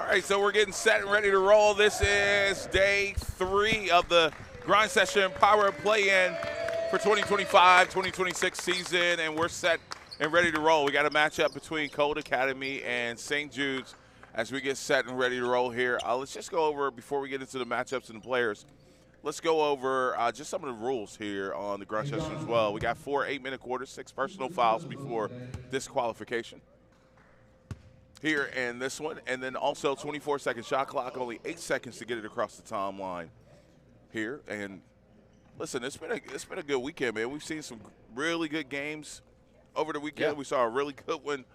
right, so we're getting set and ready to roll. This is day 3 of the grind session power play-in for 2025-2026 season, and we're set and ready to roll. We got a matchup between Acad Academy and St. Jude's as we get set and ready to roll here. Let's just go over, before we get into the matchups and the players, let's go over just some of the rules here on the grind session as well. We got 4 8-minute quarters, 6 personal fouls before disqualification here in this one, and then also 24-second shot clock, only 8 seconds to get it across the timeline here. And listen, it's been a good weekend, man. We've seen some really good games over the weekend. Yeah. We saw a really good one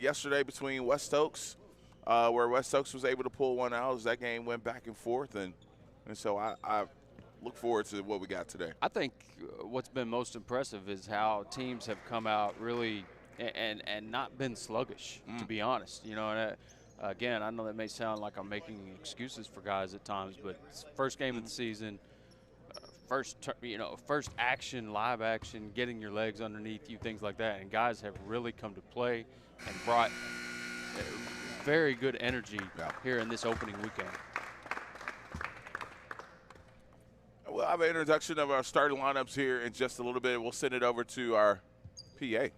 yesterday between West Oaks, where West Oaks was able to pull one out as that game went back and forth, and so I look forward to what we got today. I think what's been most impressive is how teams have come out really and not been sluggish, to be honest. You know, and again, I know that may sound like I'm making excuses for guys at times, but it's first game of the season, first action, live action, getting your legs underneath you, things like that, and guys have really come to play and brought very good energy here in this opening weekend. We'll have an introduction of our starting lineups here in just a little bit. We'll send it over to our PA.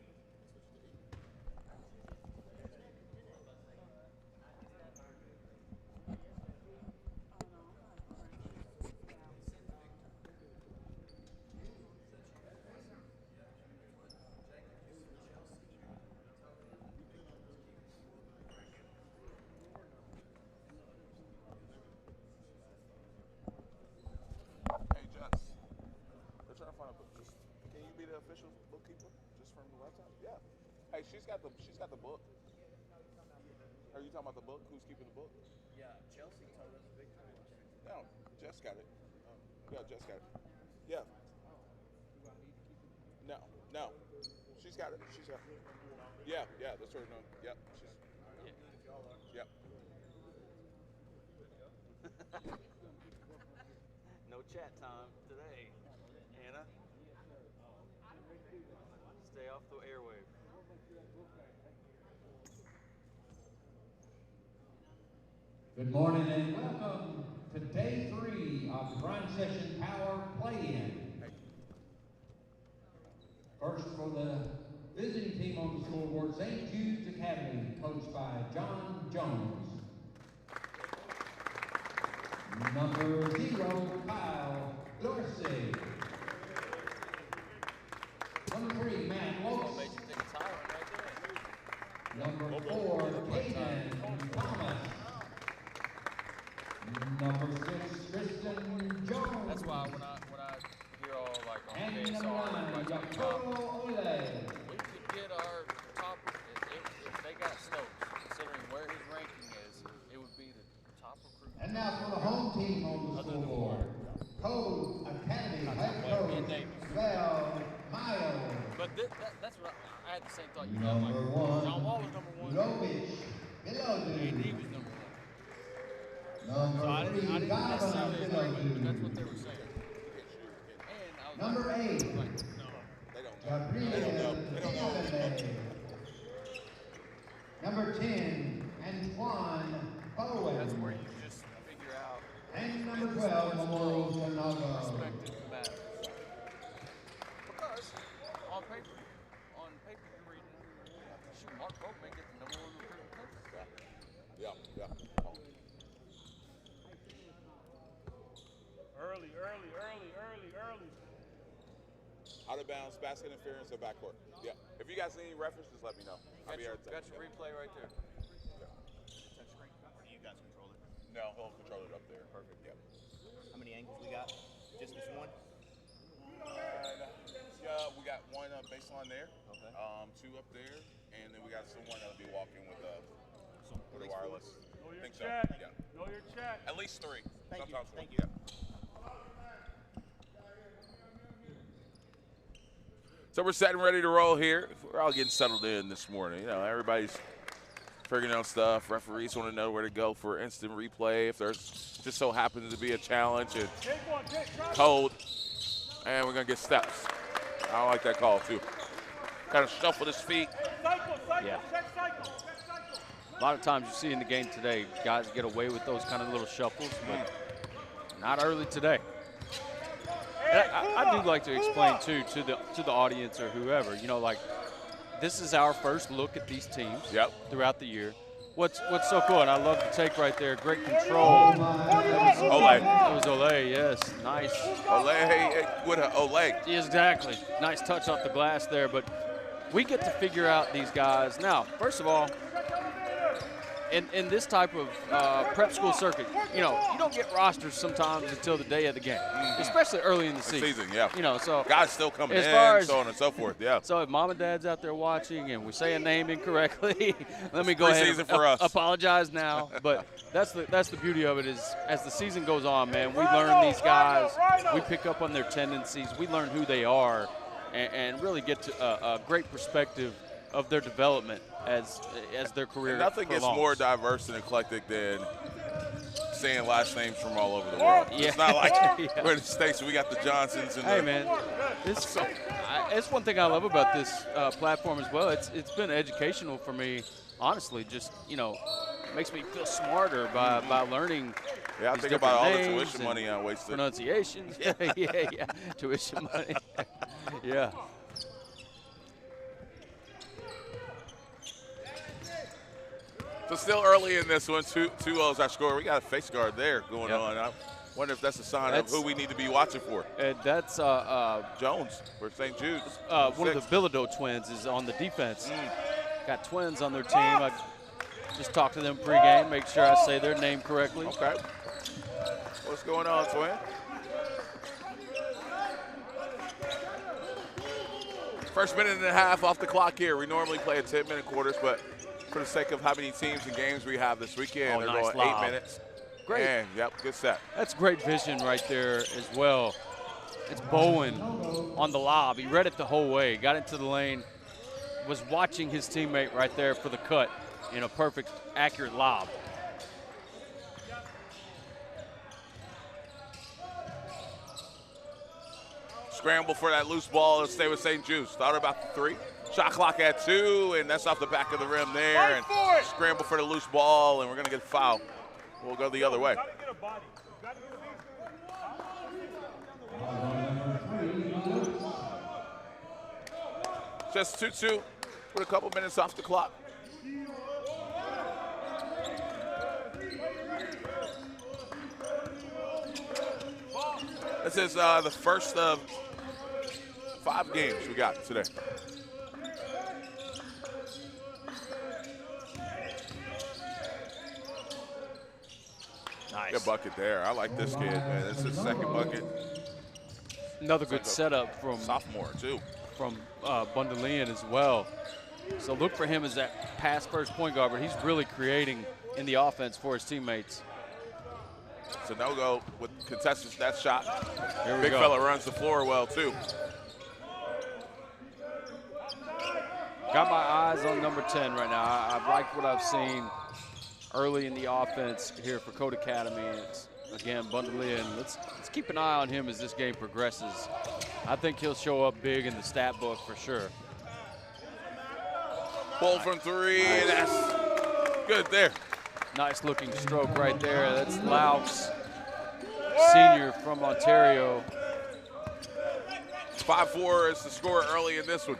She's got the book. Are you talking about the book? Who's keeping the book? Yeah, Chelsea told us big time. No, Jess got it. Yeah, Jess got it. Yeah. No. She's got it. She's got it. Yeah, that's what we're doing. Yep. Yep. No chat time today, Anna. Stay off the airwave. Good morning and welcome to day 3 of the grind session power play-in. First for the visiting team on the scoreboard, St. Jude's Academy, coached by John Jones. Number 0, Kyle Dorsey. Number 3, Matt Lopes. Number 4, Caden Thomas. Number 6, Tristan Jones. That's why when I hear all like, and number 9, Jacobo Ole. We could get our top, if they got Stokes, considering where his ranking is, it would be the top recruit. And now for the home team on the scoreboard, Acad Academy head coach Bella Hines. But that's what I had the same thought. You Number had, like, 1, John Wall was number 1. Lovich AD Bilodeau. was number 1. Number So I 3, didn't necessarily agree, but that's what Bilodeau. they were saying. And I was Number 8, They don't know. Gabriel They don't know. Diabate. Number 10, Antoine Bowen. that's where you just figure out. And number 12, Memorial Tanago. Respected matters. Because on paper you're reading, shoot, Mark Pope may get the number 1 recruit in the country. Yeah. Early. Out of bounds, basket interference, or backcourt. Yeah. If you guys need any reference, just let me know. I'll be here. Got your replay right there. Touchscreen. You guys control it. No, he'll control it up there. Perfect. Yeah. How many angles we got? Just this one? Yeah, we got one baseline there. Okay. 2 up there, and then we got someone that'll be walking with a wireless. Know your Think so. chat. Yeah. Know your chat. At least 3. Thank you. Sometimes 4. Thank you. Yeah. So we're set and ready to roll here. We're all getting settled in this morning. You know, everybody's figuring out stuff. Referees want to know where to go for instant replay if there's just so happens to be a challenge and cold. And we're going to get steps. I don't like that call, too. Kind of shuffled his feet. Cycle. Yeah. Check cycle. A lot of times you see in the game today, guys get away with those kind of little shuffles, but not early today. And I do like to explain too to the audience or whoever, you know, like this is our first look at these teams throughout the year. What's so cool, and I love the take right there. Great control. That was Ole. That was Ole, yes, nice. Ole with an Ole. Exactly. Nice touch off the glass there, but we get to figure out these guys. Now, first of all, in this type of prep school circuit, you know, you don't get rosters sometimes until the day of the game, especially early in the season. Yeah. You know, so guys still coming as in, far as, so on and so forth. Yeah. So if mom and dad's out there watching and we say a name incorrectly, let me go ahead and for us. apologize now. But that's the beauty of it is as the season goes on, man, we learn these guys, we pick up on their tendencies, we learn who they are, and really get to a great perspective of their development as their career Nothing prolongs. gets more diverse and eclectic than saying last names from all over the world. Yeah. It's not like we're in the States, we got the Johnsons and Hey, man, it's one thing I love about this platform as well. It's been educational for me, honestly. Just, you know, makes me feel smarter by learning. Yeah, I these think about all the different names tuition money I wasted. Pronunciations. yeah. Tuition money. Yeah. So still early in this one, two O's I score. We got a face guard there going on. I wonder if that's a sign of who we need to be watching for. And that's Jones for St. Jude's. One of the Bilodeau twins is on the defense. Got twins on their team. I just talked to them pregame, make sure I say their name correctly. Okay. What's going on, twin? First minute and a half off the clock here. We normally play a 10-minute quarters, but for the sake of how many teams and games we have this weekend, they're nice going lob. 8 minutes. Great. And, good set. That's great vision right there as well. It's Bowen on the lob. He read it the whole way, got into the lane, was watching his teammate right there for the cut in a perfect, accurate lob. Scramble for that loose ball and stay with St. Jude's. Thought about the 3. Shot clock at 2, and that's off the back of the rim there. And scramble for the loose ball, and we're going to get a foul. We'll go the other way. Just 2-2 with a couple minutes off the clock. This is the first of 5 games we got today. Nice. Good bucket there. I like this kid, man. This is his second bucket. Another good setup from sophomore too. From Bundalian as well. So look for him as that pass first point guard, but he's really creating in the offense for his teammates. So no go with contestants that shot. Here we Big go. fella runs the floor well too. Got my eyes on number 10 right now. I like what I've seen early in the offense here for Acad Academy. It's, again, Bundalian. Let's keep an eye on him as this game progresses. I think he'll show up big in the stat book for sure. Pull from 3, and that's good there. Nice looking stroke right there. That's Laux, senior from Ontario. 5-4 is the score early in this one.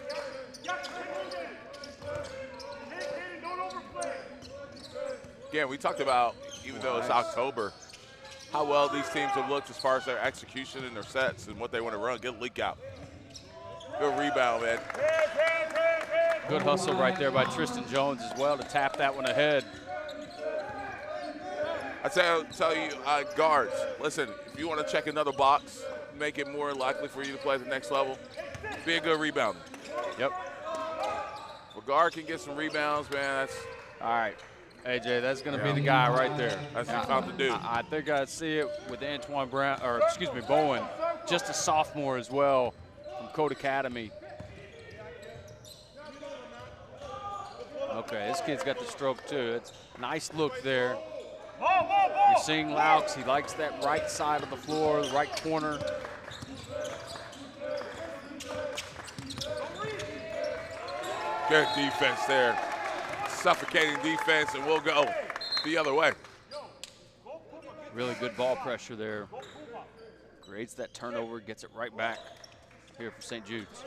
Again, we talked about, even though it's October, how well these teams have looked as far as their execution and their sets and what they want to run. Good leak out. Good rebound, man. Good hustle right there by Tristan Jones as well to tap that one ahead. I tell you, guards, listen, if you want to check another box, make it more likely for you to play at the next level, be a good rebounder. Yep. If a guard can get some rebounds, man, that's all right. AJ, that's going to be the guy right there. That's what you found to do. I think I see it with Antoine Brown, or excuse me, Bowen, just a sophomore as well from Acad Academy. Okay, this kid's got the stroke too. It's a nice look there. You're seeing Laux. He likes that right side of the floor, the right corner. Good defense there. suffocating defense, and we'll go the other way. Really good ball pressure there. Creates that turnover, gets it right back here for St. Jude's.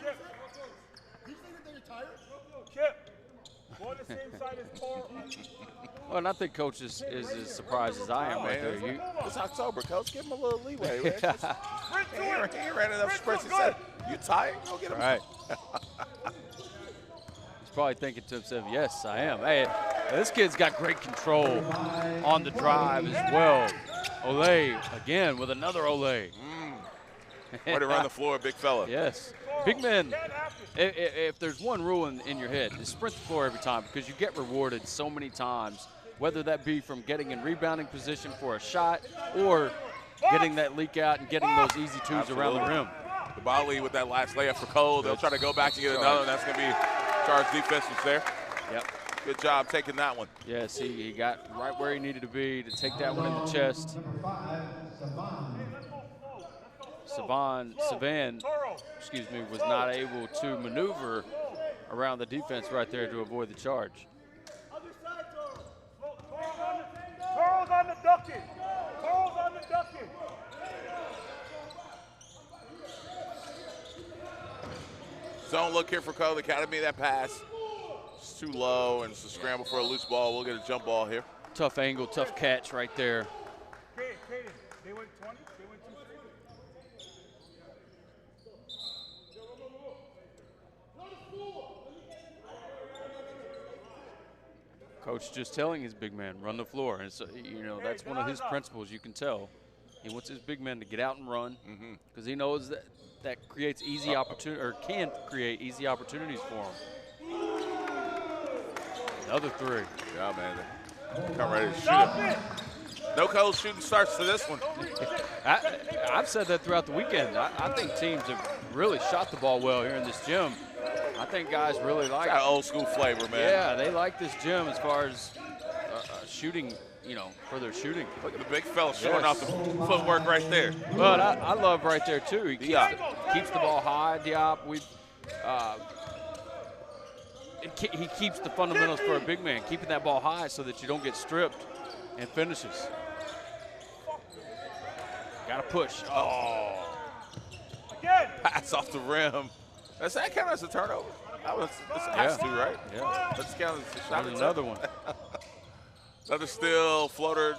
Well, and I think Coach is as surprised as I am right there. It's October, Coach. Give him a little leeway. Man. Just, he ran enough sprints and said, "You tired? Go get him." Right. He's probably thinking to himself, "Yes, I am." Hey, this kid's got great control on the drive as well. Ole again with another Ole. Way to run the floor, big fella. Yes. Big men, if there's one rule in your head, is sprint the floor every time, because you get rewarded so many times, whether that be from getting in rebounding position for a shot or getting that leak out and getting those easy twos around the rim. The ball lead with that last layup for Cole. They'll try to go back and get another, and that's going to be charge defense was there. Yep. Good job taking that one. Yes, he got right where he needed to be to take that one in the chest. Savan, was not able to maneuver around the defense right there to avoid the charge. Other side, Toro's on the ducking. Toro's on the ducking. Zone look here for Cole Academy. That pass is too low, and it's a scramble for a loose ball. We'll get a jump ball here. Tough angle, tough catch right there. Caden, they went 20, they went 2-3. Coach just telling his big man, run the floor. And so, you know, that's one of his principles, you can tell. He wants his big men to get out and run because he knows that creates easy opportunity, or can create easy opportunities for him. Another three. Yeah, man. Come ready to shoot it. No cold shooting starts to this one. I've said that throughout the weekend. I think teams have really shot the ball well here in this gym. I think guys really like it. Got old school flavor, man. Yeah, they like this gym as far as shooting, you know, for their shooting. Look at the big fella showing off the footwork right there. But I love right there, too. He keeps the ball high, Diop. He keeps the fundamentals for a big man, keeping that ball high so that you don't get stripped and finishes. Got to push. Oh. Again. Pass off the rim. Does that count as a turnover? It has to, right? Yeah. Let's count as a shot. Another one. Another steal, floater,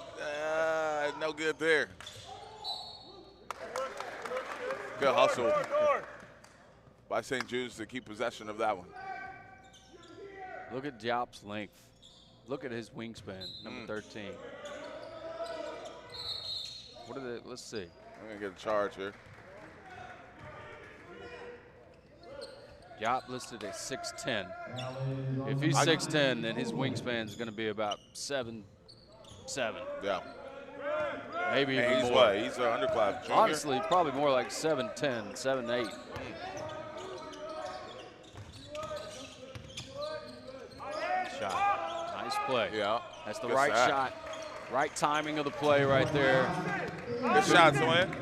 no good there. Good hustle by St. Jude's to keep possession of that one. Look at Diop's length. Look at his wingspan, number 13. What are they? Let's see. I'm going to get a charge here. Diop listed at 6'10". If he's 6'10", then his wingspan is going to be about 7'7". Yeah. Maybe and even he's more. What? He's an underclass junior? Honestly, probably more like 7'10", 7'8". Shot. Nice play. Yeah. That's the right shot. Right timing of the play right there. Good shot, Win.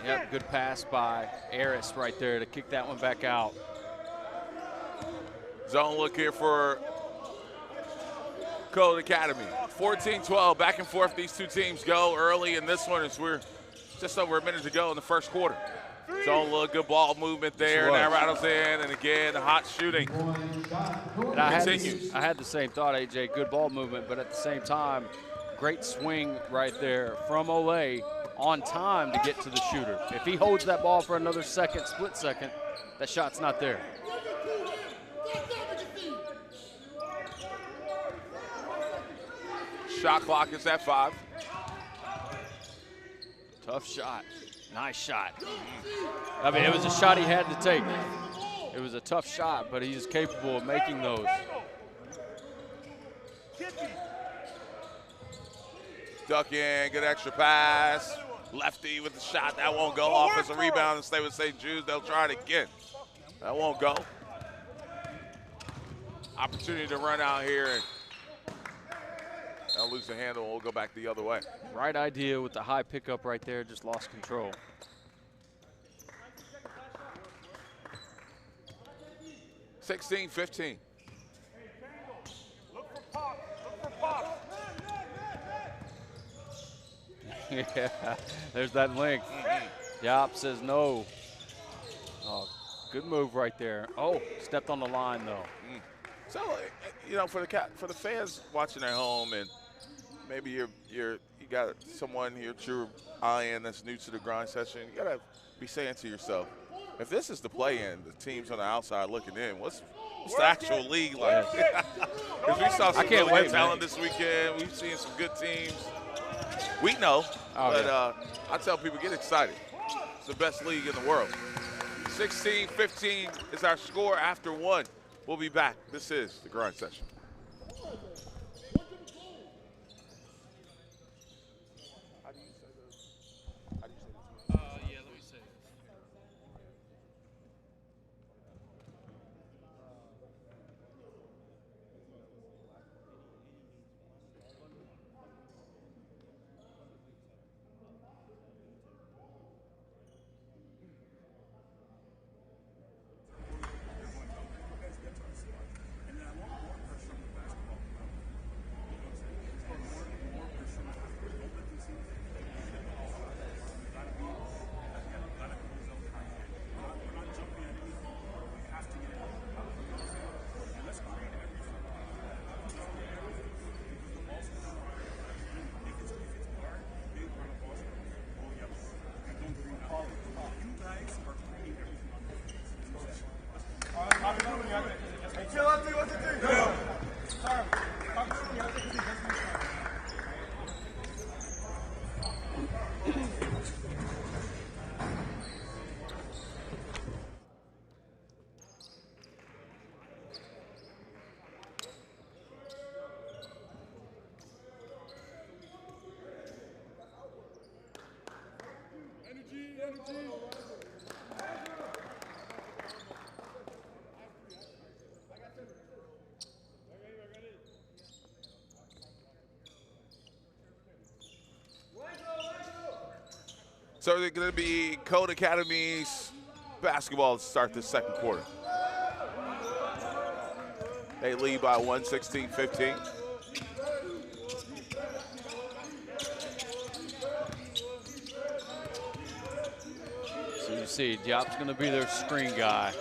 Yep, good pass by Aris right there to kick that one back out. Zone look here for Cole Academy. 14-12, back and forth. These two teams go early in this one as we're just over a minute to go in the first quarter. Zone look, good ball movement there, and that rattles in, and again, hot shooting and I had the same thought, AJ, good ball movement, but at the same time, great swing right there from Ole on time to get to the shooter. If he holds that ball for another second, split second, that shot's not there. Shot clock is at 5. Tough shot. Nice shot. I mean, it was a shot he had to take. It was a tough shot, but he's capable of making those. Duck in, good extra pass. Lefty with the shot. That won't go. Offensive rebound and stay with St. Jude's. They'll try it again. That won't go. Opportunity to run out here. And they'll lose the handle. We'll go back the other way. Right idea with the high pickup right there. Just lost control. Yeah, there's that length. Diop says no. Oh, good move right there. Oh, stepped on the line though. So, you know, for the fans watching at home, and maybe you got someone here you're eyeing that's new to the grind session, you gotta be saying to yourself, if this is the play-in, the teams on the outside looking in, what's the actual league like? Because we saw some really good talent this weekend. We've seen some good teams. We know, but I tell people, get excited. It's the best league in the world. 16-15 is our score after one. We'll be back. This is the grind session. Yeah, let me say this. So they're going to be Acad Academy's basketball to start this second quarter. They lead by 16-15. So you see, Diop's going to be their screen guy.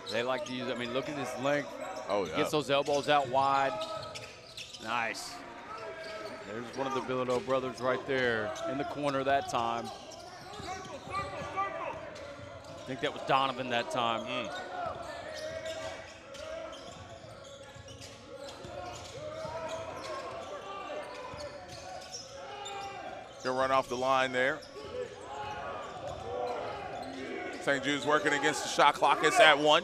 They like to use, I mean, look at his length. Oh, yeah. Gets those elbows out wide. Nice. There's one of the Bilodeau brothers right there in the corner that time. I think that was Donovan that time. Gonna run off the line there. St. Jude's working against the shot clock. It's at 1.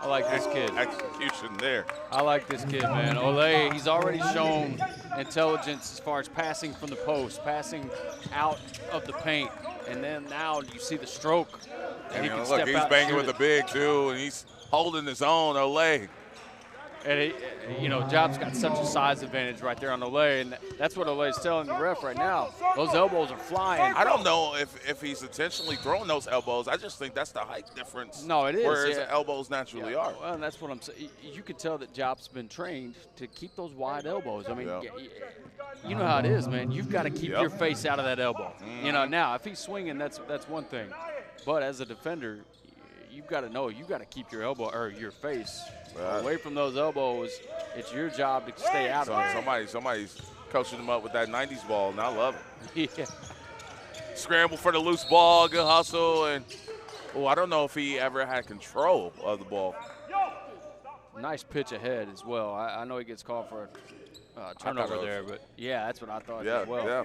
I like this kid. Execution there. I like this kid, man. Ole, he's already shown intelligence as far as passing from the post, passing out of the paint. And then now you see the stroke. And he can step he's out banging and with the big, too, and he's holding his own, Ole. And, you know, Diop's got such a size advantage right there on Ole, and that's what Ole's telling the ref right now. Those elbows are flying. I don't know if he's intentionally throwing those elbows. I just think that's the height difference. No, it is. Whereas the elbows naturally are. Well, and that's what I'm saying. You can tell that Diop's been trained to keep those wide elbows. I mean, you know how it is, man. You've got to keep your face out of that elbow. You know, now, if he's swinging, that's one thing. But as a defender, you've got to know you've got to keep your elbow or your face away from those elbows. It's your job to stay out of it. Somebody's coaching him up with that 90s ball, and I love it. Yeah. Scramble for the loose ball, good hustle, and I don't know if he ever had control of the ball. Nice pitch ahead as well. I know he gets called for a turnover there, but yeah, that's what I thought as well. Yeah.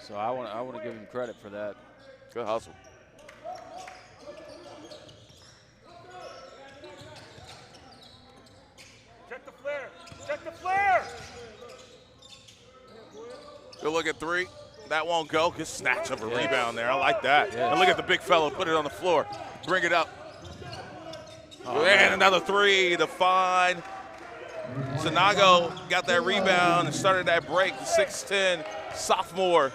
So I want to give him credit for that. Good hustle. Check the flare. Check the flare. Good look at 3. That won't go. Good snatch of a rebound there. I like that. And look at the big fellow put it on the floor. Bring it up. And another 3 to find. Sanago got that rebound and started that break. The 6'10" sophomore.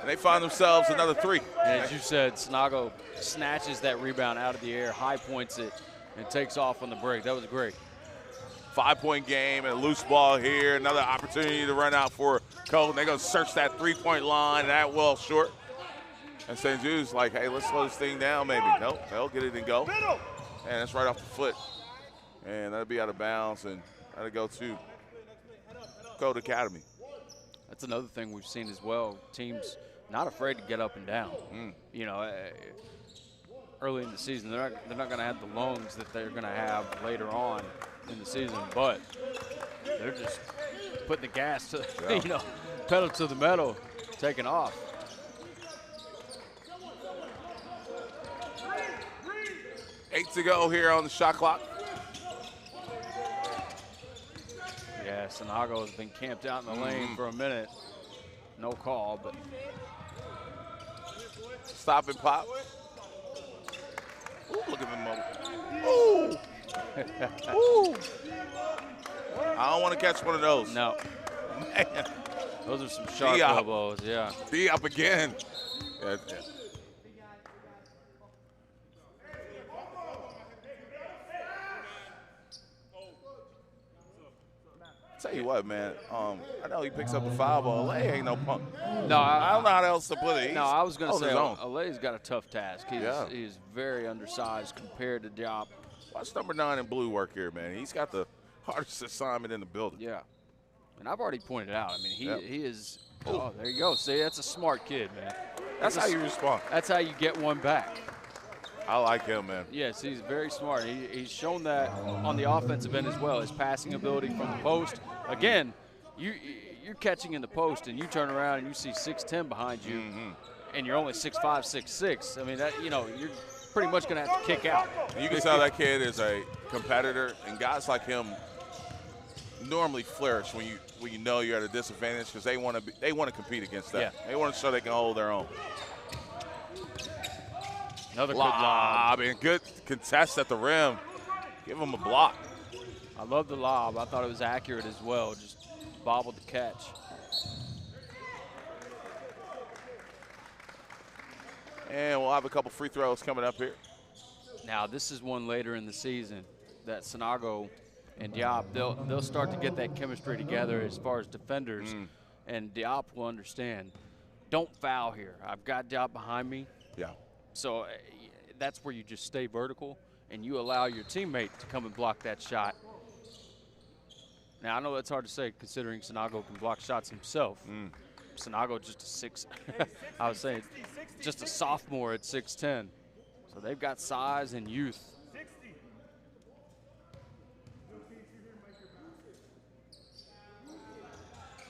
And they find themselves another 3. And as you said, Sanago snatches that rebound out of the air, high points it, and takes off on the break. That was great. 5-point game and a loose ball here. Another opportunity to run out for Cole. They're going to search that 3-point line. That well short. And St. Jude's like, hey, let's slow this thing down maybe. Nope, they'll get it and go. And it's right off the foot. And that'll be out of bounds, and that'll go to Acad Academy. That's another thing we've seen as well. Teams not afraid to get up and down. You know, early in the season, they're not going to have the lungs that they're going to have later on in the season, but they're just putting the gas to, you know, pedal to the metal, taking off. Eight to go here on the shot clock. Yeah, Sinago has been camped out in the lane for a minute. No call, but stop and pop. Ooh, look at the moment. Ooh. Ooh. I don't want to catch one of those. No. Man. Those are some sharp elbows, yeah. D up again. Yeah. Tell you what, man. I know he picks up the foul ball. Alay ain't no punk. No, I don't know how else to put it. No, I was going to say Alay's Alay's got a tough task. He's very undersized compared to Diop. Watch number 9 in blue work here, man. He's got the hardest assignment in the building. Yeah, and I've already pointed out. I mean, he is. Oh, there you go. See, that's a smart kid, man. That's how you respond. That's how you get one back. I like him, man. Yes, he's very smart. He's shown that on the offensive end as well. His passing ability from the post. Again, you're catching in the post, and you turn around and you see 6'10" behind you, and you're only 6'5", 6'6". I mean, that, you know, you're pretty much going to have to kick out. And you can tell that kid is a competitor, and guys like him normally flourish when you know you're at a disadvantage because they want to compete against that. Yeah. They want to show they can hold their own. Another good lob. And good contest at the rim. Give him a block. I love the lob. I thought it was accurate as well. Just bobbled the catch. And we'll have a couple free throws coming up here. Now, this is one later in the season that Sinago and Diop, they'll start to get that chemistry together as far as defenders, and Diop will understand. Don't foul here. I've got Diop behind me. Yeah. So that's where you just stay vertical and you allow your teammate to come and block that shot. Now, I know that's hard to say considering Sinago can block shots himself. Sinago just I was saying, just a sophomore at 6'10". So they've got size and youth.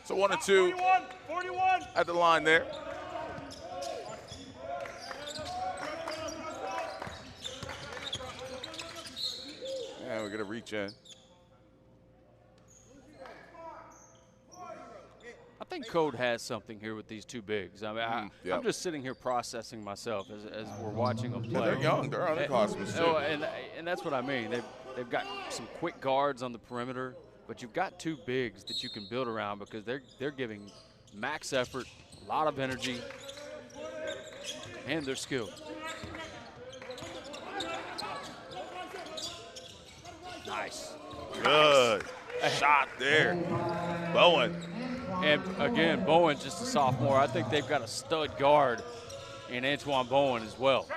So 1 and 2 41. at the line there. And we're going to reach in. I think Code has something here with these two bigs. I mean, I'm just sitting here processing myself as we're watching them play. Yeah, they're young. They're underclassmen too. And that's what I mean. They've got some quick guards on the perimeter, but you've got two bigs that you can build around because they're giving max effort, a lot of energy, and they're skilled. Nice. Good shot there. Bowen. And again, Bowen just a sophomore. I think they've got a stud guard in Antoine Bowen as well.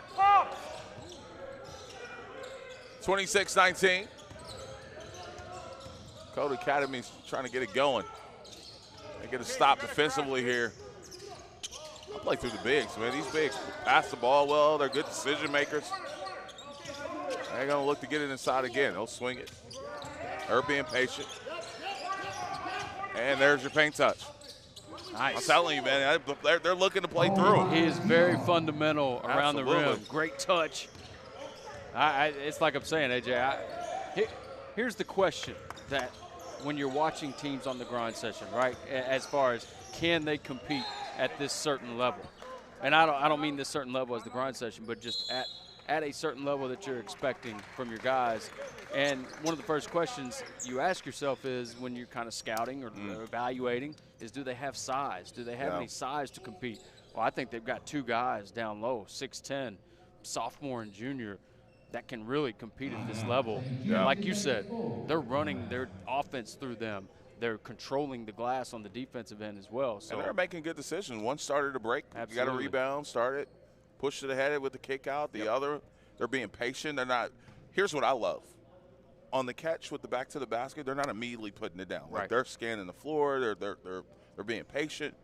26-19. Acad Academy's trying to get it going. They get a stop defensively here. I play through the bigs, man. These bigs pass the ball well. They're good decision makers. They're going to look to get it inside again. They'll swing it. They're being patient. And there's your paint touch. Nice. I'm telling you, man, they're looking to play through. He is very fundamental around the rim. Absolutely. Great touch. It's like I'm saying, AJ. Here's the question that when you're watching teams on the grind session, right, as far as can they compete at this certain level? And I don't mean this certain level as the grind session, but just at a certain level that you're expecting from your guys. And one of the first questions you ask yourself is when you're kind of scouting or evaluating is, do they have size? Do they have any size to compete? Well, I think they've got two guys down low, 6'10", sophomore and junior, that can really compete at this level. Yeah. Like you said, they're running their offense through them. They're controlling the glass on the defensive end as well. So And they're making good decisions. One started to break. Absolutely. You got to rebound, start it, push it ahead with the kick out. The other, they're being patient. They're not. Here's what I love. On the catch with the back to the basket, they're not immediately putting it down. Like Right. they're scanning the floor. They're being patient,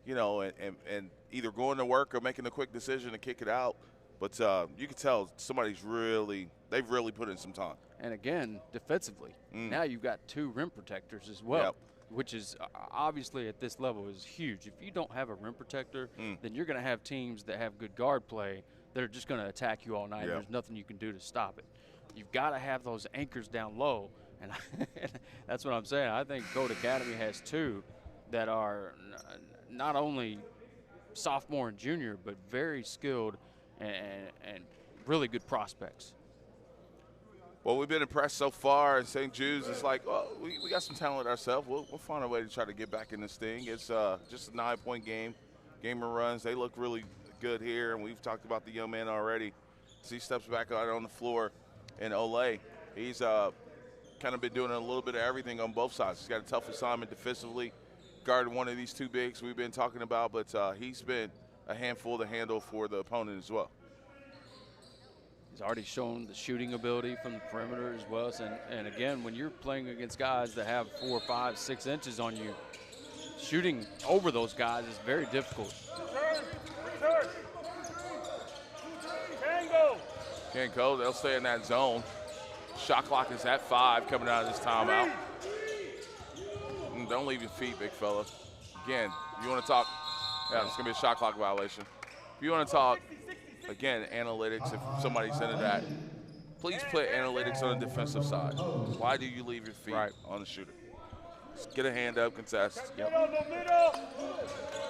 you know, and either going to work or making a quick decision to kick it out. But you can tell they've really put in some time. And again, defensively, now you've got 2 rim protectors as well, Yep. which is obviously at this level is huge. If you don't have a rim protector, then you're going to have teams that have good guard play that are just going to attack you all night. Yep. There's nothing you can do to stop it. You've got to have those anchors down low, and that's what I'm saying. I think Acad Academy has 2 that are not only sophomore and junior, but very skilled and really good prospects. Well, we've been impressed so far in St. Jude's. It's like, well, we got some talent ourselves. We'll find a way to try to get back in this thing. It's just a 9-point game. Gamer runs. They look really good here, and we've talked about the young man already. As he steps back out on the floor, and Ole, he's kind of been doing a little bit of everything on both sides. He's got a tough assignment defensively, guarding one of these 2 bigs we've been talking about, but he's been a handful to handle for the opponent as well. He's already shown the shooting ability from the perimeter as well. And again, when you're playing against guys that have 4, 5, 6 inches on you, shooting over those guys is very difficult. Can't go. They'll stay in that zone. Shot clock is at 5 coming out of this timeout. Don't leave your feet, big fella. Again, you want to talk. Yeah, it's going to be a shot clock violation. If you want to talk, again, analytics, if somebody's into that, please put analytics on the defensive side. Why do you leave your feet on the shooter? Just get a hand up, contest. Yep.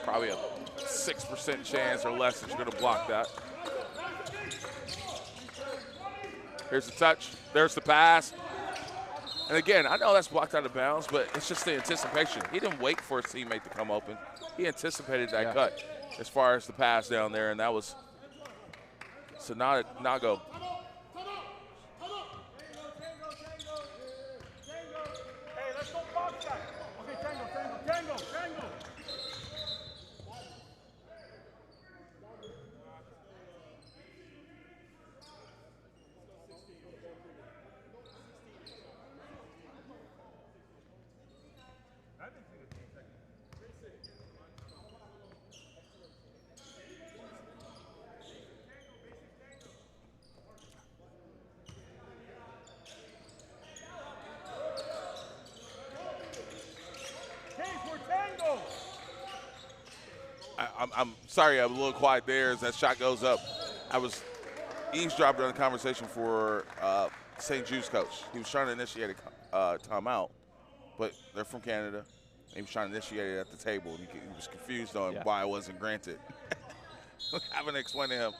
Probably a 6% chance or less that you're going to block that. Here's the touch. There's the pass. And again, I know that's blocked out of bounds, but it's just the anticipation. He didn't wait for his teammate to come open. He anticipated that cut as far as the pass down there, and that was Nago. Hey, let's go box that. Okay, tango. I'm sorry, I'm a little quiet there as that shot goes up. I was eavesdropping on the conversation for St. Jude's coach. He was trying to initiate a timeout, but they're from Canada. He was trying to initiate it at the table, and he was confused on why it wasn't granted. Having to explain to him,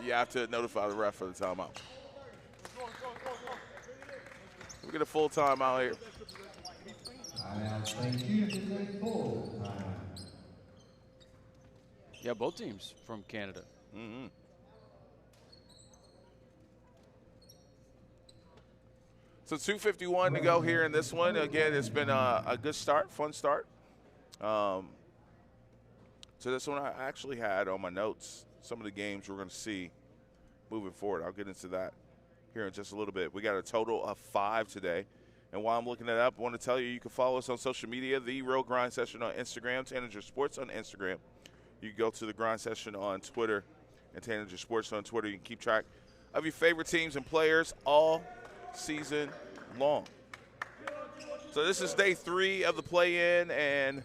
you have to notify the ref for the timeout. We get a full timeout here. St. Jude's is a full timeout. Yeah, both teams from Canada. Mm-hmm. So 2:51 to go here in this one. Again, it's been a good start, fun start. So this one I actually had on my notes some of the games we're going to see moving forward. I'll get into that here in just a little bit. We got a total of 5 today. And while I'm looking that up, I want to tell you can follow us on social media, The Real Grind Session on Instagram, Tanager Sports on Instagram. You can go to The Grind Session on Twitter and Tanager Sports on Twitter. You can keep track of your favorite teams and players all season long. So this is day 3 of the play-in, and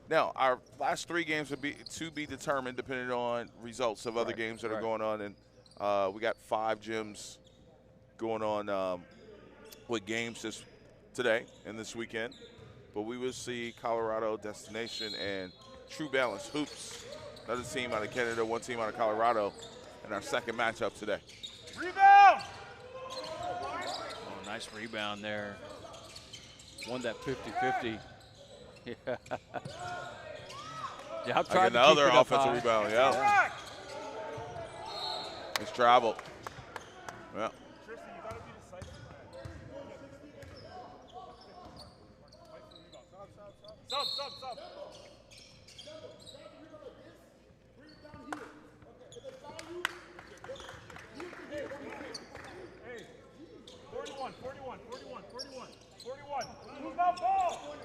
now our last 3 games would be to be determined depending on results of other games that are going on. And we got 5 gyms going on with games today and this weekend. But we will see Colorado Destination and True Balance Hoops, another team out of Canada, one team out of Colorado, in our second matchup today. Rebound! Oh, nice rebound there. Won that 50-50. Yeah. Yeah, I've tried Again, to the keep other it up offensive high. rebound, yeah. It's travel. Well. Sub.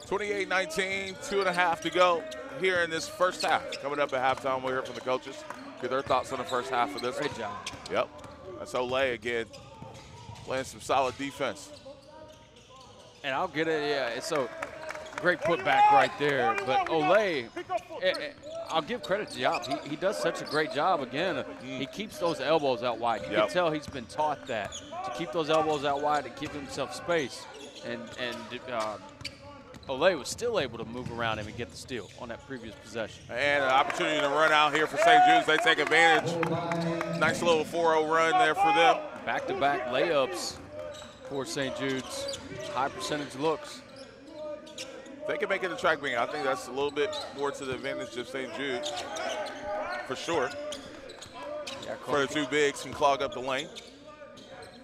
28-19, 2.5 to go here in this first half. Coming up at halftime, we'll hear from the coaches. Get their thoughts on the first half of this. Great job. Yep. That's Olay again, playing some solid defense. And I'll get it, yeah, it's a great putback right there. But Olay, I'll give credit to Diop. He does such a great job again. He keeps those elbows out wide. You can tell he's been taught that, to keep those elbows out wide and give himself space. And Olay was still able to move around him and get the steal on that previous possession. And an opportunity to run out here for St. Jude's. They take advantage. Nice little 4-0 run there for them. Back-to-back layups for St. Jude's. High percentage looks. They can make it a track meet. I think that's a little bit more to the advantage of St. Jude, for sure. Yeah, for the two bigs can clog up the lane.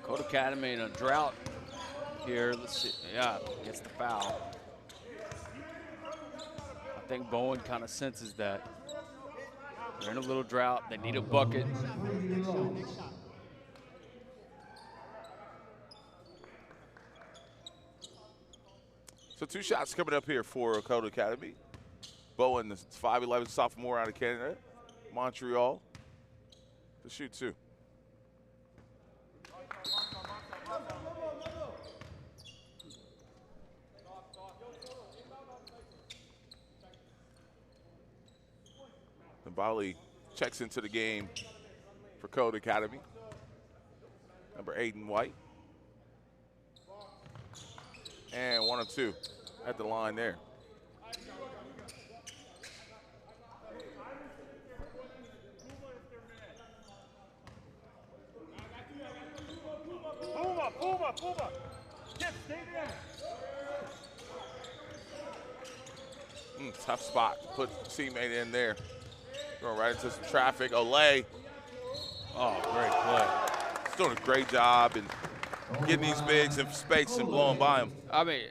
Acad Academy in a drought here. Let's see. Yeah, gets the foul. I think Bowen kind of senses that. They're in a little drought. They need a bucket. So 2 shots coming up here for Acad Academy. Bowen, the 5'11" sophomore out of Canada, Montreal, to shoot 2. And Bali checks into the game for Acad Academy. Number 8 in white. And 1 of 2 at the line there. Puma. Get, stay there. Tough spot to put teammate in there. Going right into some traffic. Olay. Oh, great play. He's doing a great job in getting these bigs in space and blowing by him. I mean,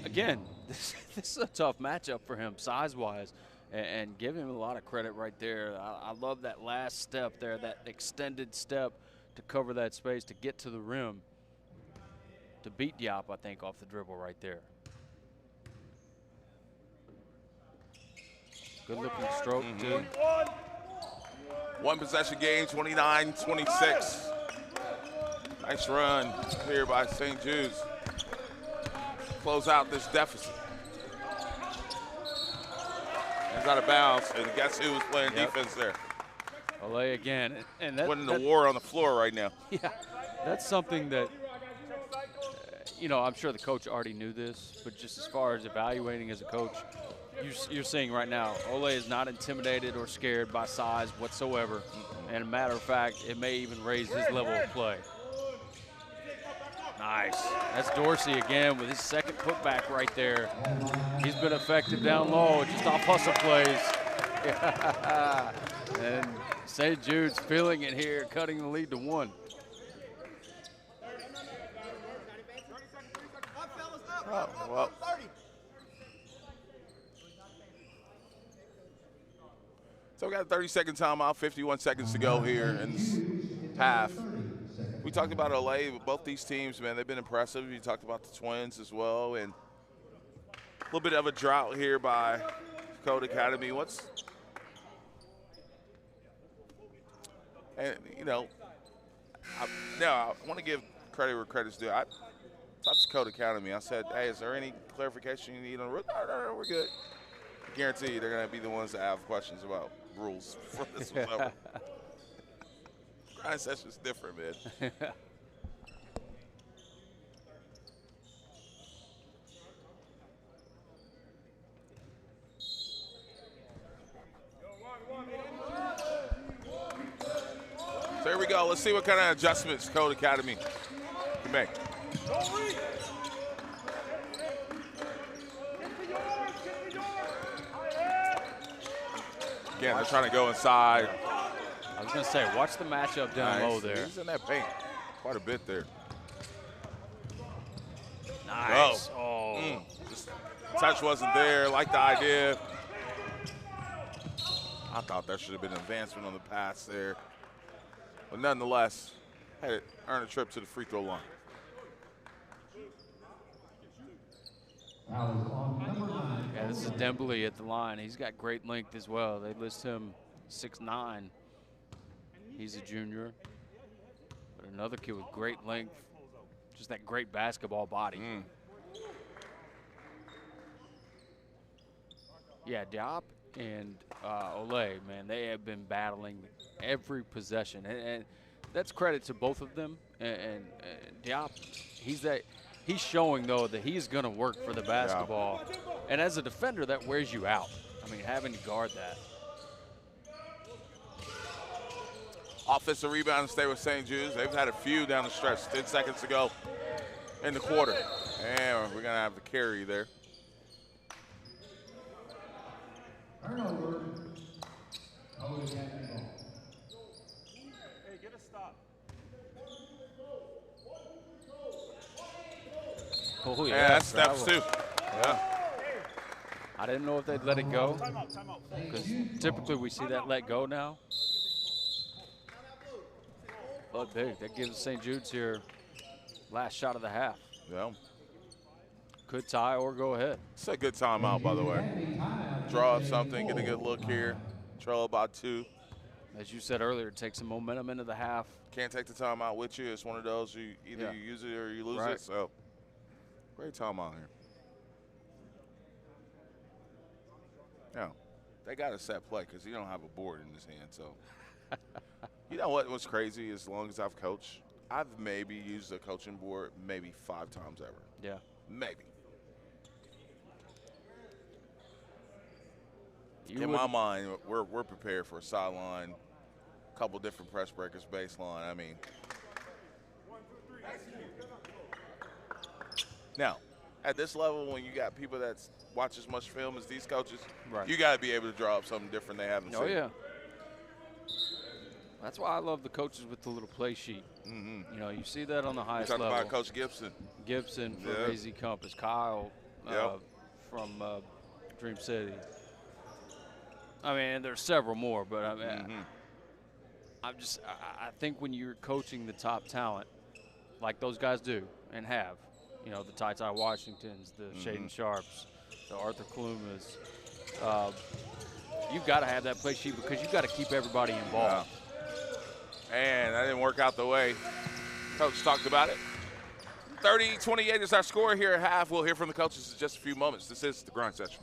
again, this is a tough matchup for him size-wise, and give him a lot of credit right there. I love that last step there, that extended step to cover that space, to get to the rim, to beat Diop, I think, off the dribble right there. Good-looking stroke, too. 1 possession game, 29-26. Nice run here by St. Jude's. Close out this deficit. He's out of bounds, and guess who was playing defense there? Olay again. And that, winning the war on the floor right now. Yeah, that's something that, you know, I'm sure the coach already knew this, but just as far as evaluating as a coach, you're seeing right now, Olay is not intimidated or scared by size whatsoever. And a matter of fact, it may even raise his level of play. Nice. That's Dorsey again with his second putback right there. He's been effective down low, just off hustle plays. And St. Jude's feeling it here, cutting the lead to 1. Oh, well. So we got a 30-second timeout, 51 seconds to go here in this half. We talked about Olay, but both these teams, man, they've been impressive. You talked about the Twins as well, and a little bit of a drought here by Acad Academy. And, you know, I want to give credit where credit's due. I talked to Acad Academy. I said, hey, is there any clarification you need on the rule? No, we're good. I guarantee you they're going to be the ones that have questions about rules before this was over. Grind session's different, man. So here we go. Let's see what kind of adjustments Acad Academy can make. Again, they're trying to go inside. I was going to say, watch the matchup down low there. He's in that paint quite a bit there. Nice. Oh. Just touch wasn't there. Like the idea. I thought that should have been an advancement on the pass there. But nonetheless, had to earn a trip to the free throw line. Yeah, this is Dembele at the line. He's got great length as well. They list him 6'9". He's a junior. But another kid with great length. Just that great basketball body. Yeah, Diop and Ole, man, they have been battling every possession. And that's credit to both of them. And Diop, he's showing, though, that he's going to work for the basketball. Yeah. And as a defender, that wears you out. I mean, having to guard that. Offensive rebound stay with St. Jude's. They've had a few down the stretch. 10 seconds to go in the quarter. And we're going to have the carry there. Turnover. Hey, get a stop. Oh, yeah, that's steps too. Yeah. I didn't know if they'd let it go. Time out. Because typically we see that let go now. But big. That gives St. Jude's here last shot of the half. Yeah. Could tie or go ahead. It's a good timeout, by the way. Draw up something, get a good look here. Trail about 2. As you said earlier, take some momentum into the half. Can't take the timeout with you. It's one of those, you either you use it or you lose it. So, great timeout here. Now, they got a set play because you don't have a board in his hand. So, you know what's crazy? As long as I've coached, I've maybe used a coaching board maybe 5 times ever. Yeah. Maybe. In my mind, we're prepared for a sideline, a couple different press breakers, baseline. I mean, now, at this level, when you got people that watch as much film as these coaches, you got to be able to draw up something different they haven't seen. Oh, yeah. That's why I love the coaches with the little play sheet. You know, you see that on the highest level. Talking about Coach Gibson. Gibson from AZ Compass. Kyle from Dream City. I mean, there's several more, but I mean, I think when you're coaching the top talent, like those guys do and have, you know, the Ty Washingtons, the Shaden Sharps, the Arthur Kalumas, you've got to have that play sheet because you've got to keep everybody involved. And that didn't work out the way Coach talked about it. 30-28 is our score here at half. We'll hear from the coaches in just a few moments. This is the grind session.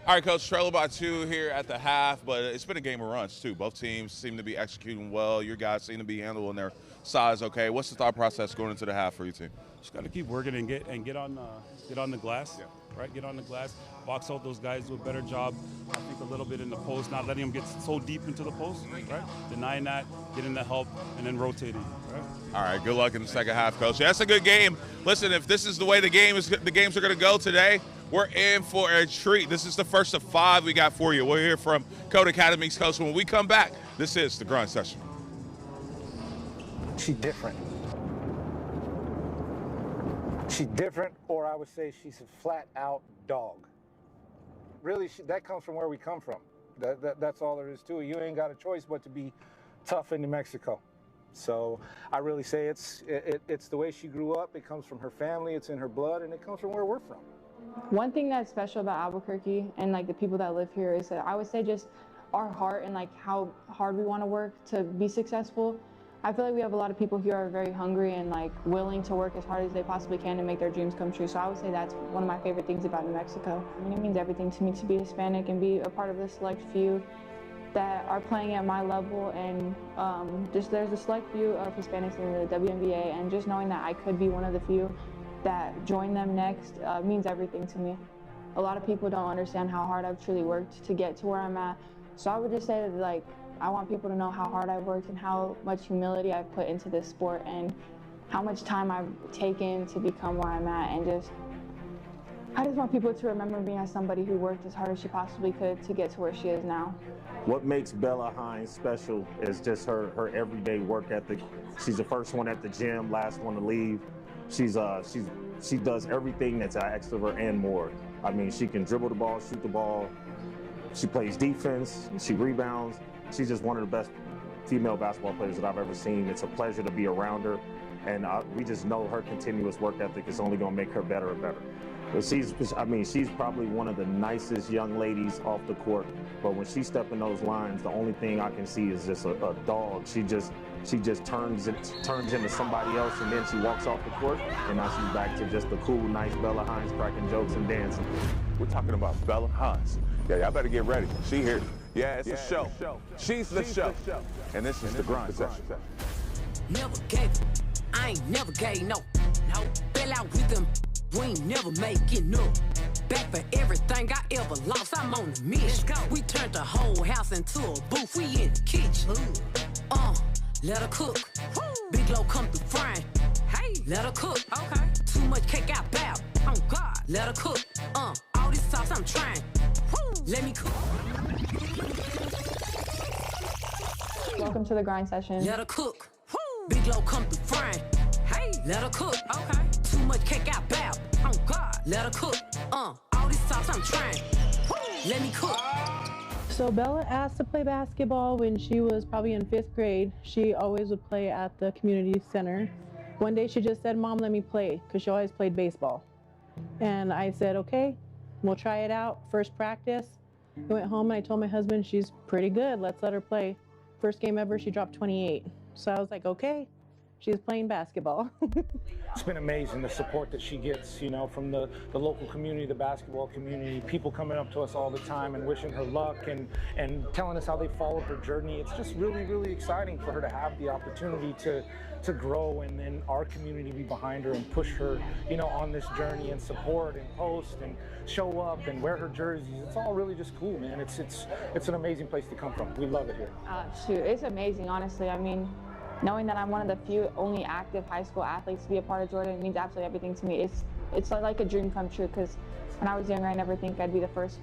All right, Coach, trailer by 2 here at the half, but it's been a game of runs, too. Both teams seem to be executing well. Your guys seem to be handling their size okay. What's the thought process going into the half for your team? Just got to keep working and get on the glass, right? Get on the glass, box out those guys, do a better job. I think a little bit in the post, not letting them get so deep into the post, right? Denying that, getting the help, and then rotating, right? All right, good luck in the second half, Coach. That's a good game. Listen, if this is the way the games are going to go today, we're in for a treat. This is the first of 5 we got for you. We'll hear from Code Academy's coach when we come back. This is the grind session. She's different. She's different, or I would say she's a flat-out dog. Really, that comes from where we come from. That's all there is to it. You ain't got a choice but to be tough in New Mexico. So I really say it's the way she grew up. It comes from her family. It's in her blood, and it comes from where we're from. One thing that's special about Albuquerque and like the people that live here is that I would say just our heart and like how hard we want to work to be successful. I feel like we have a lot of people here who are very hungry and like willing to work as hard as they possibly can to make their dreams come true. So I would say that's one of my favorite things about New Mexico. I mean, it means everything to me to be Hispanic and be a part of the select few that are playing at my level, and just there's a select few of Hispanics in the WNBA, and just knowing that I could be one of the few that join them next means everything to me. A lot of people don't understand how hard I've truly worked to get to where I'm at. So I would just say that, like, I want people to know how hard I've worked and how much humility I've put into this sport, and how much time I've taken to become where I'm at, and I just want people to remember me as somebody who worked as hard as she possibly could to get to where she is now. What makes Bella Hines special is just her everyday work ethic. She's the first one at the gym, last one to leave. She does everything that's asked of her and more. I mean, she can dribble the ball, shoot the ball. She plays defense, she rebounds. She's just one of the best female basketball players that I've ever seen. It's a pleasure to be around her, and we just know her continuous work ethic is only going to make her better and better. But she's probably one of the nicest young ladies off the court, but when she steps in those lines, the only thing I can see is just a dog. She just turns into somebody else, and then she walks off the court, and now she's back to just the cool, nice Bella Hines cracking jokes and dancing. We're talking about Bella Hines. Yeah, y'all better get ready. She here. Yeah, it's a show. She's the show. And this is the grind session. Never gave, I ain't never gave, no. Fell out with them, we ain't never making up. Back for everything I ever lost, I'm on the mission. We turned the whole house into a booth, we in the kitchen. Let her cook. Big low come through frying. Hey, let her cook. Okay. Too much cake out bow. Oh God, let her cook. All this sauce I'm trying. Let me cook. Welcome to the grind session. Let her cook. Big low come through frying. Hey, let her cook. Okay. Too much cake out bow. Oh God, let her cook. All this sauce I'm trying. Let me cook. So Bella asked to play basketball when she was probably in 5th grade. She always would play at the community center. One day she just said, "Mom, let me play," because she always played baseball. And I said, okay, we'll try it out. First practice, I went home and I told my husband, she's pretty good, let's let her play. First game ever, she dropped 28. So I was like, okay, she's playing basketball. It's been amazing, the support that she gets, you know, from the local community, the basketball community, people coming up to us all the time and wishing her luck and telling us how they followed her journey. It's just really, really exciting for her to have the opportunity to grow, and then our community be behind her and push her, you know, on this journey and support and post and show up and wear her jerseys. It's all really just cool, man. It's an amazing place to come from. We love it here. Shoot, it's amazing, honestly. I mean, knowing that I'm one of the few only active high school athletes to be a part of Jordan means absolutely everything to me. It's like a dream come true, because when I was younger, I never think I'd be the first,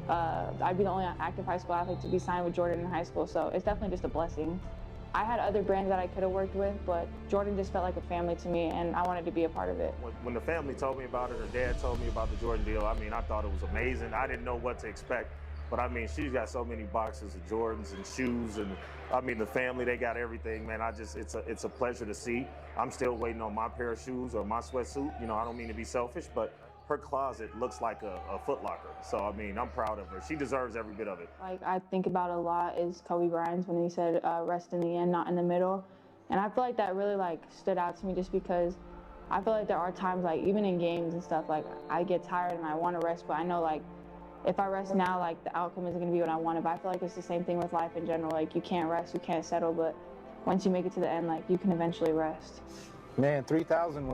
I'd be the only active high school athlete to be signed with Jordan in high school. So it's definitely just a blessing. I had other brands that I could have worked with, but Jordan just felt like a family to me, and I wanted to be a part of it. When the family told me about it, her dad told me about the Jordan deal, I mean, I thought it was amazing. I didn't know what to expect, but I mean, she's got so many boxes of Jordans and shoes, and I mean, the family, they got everything, man. It's a pleasure to see. I'm still waiting on my pair of shoes or my sweatsuit. You know, I don't mean to be selfish, but her closet looks like a Foot Locker. So, I mean, I'm proud of her. She deserves every bit of it. Like, I think about a lot is Kobe Bryant's when he said, rest in the end, not in the middle. And I feel like that really, like, stood out to me just because I feel like there are times, like, even in games and stuff, like, I get tired and I want to rest, but I know, like, if I rest now, like, the outcome isn't going to be what I wanted. But I feel like it's the same thing with life in general. Like, you can't rest, you can't settle, but once you make it to the end, like, you can eventually rest. Man, 3,000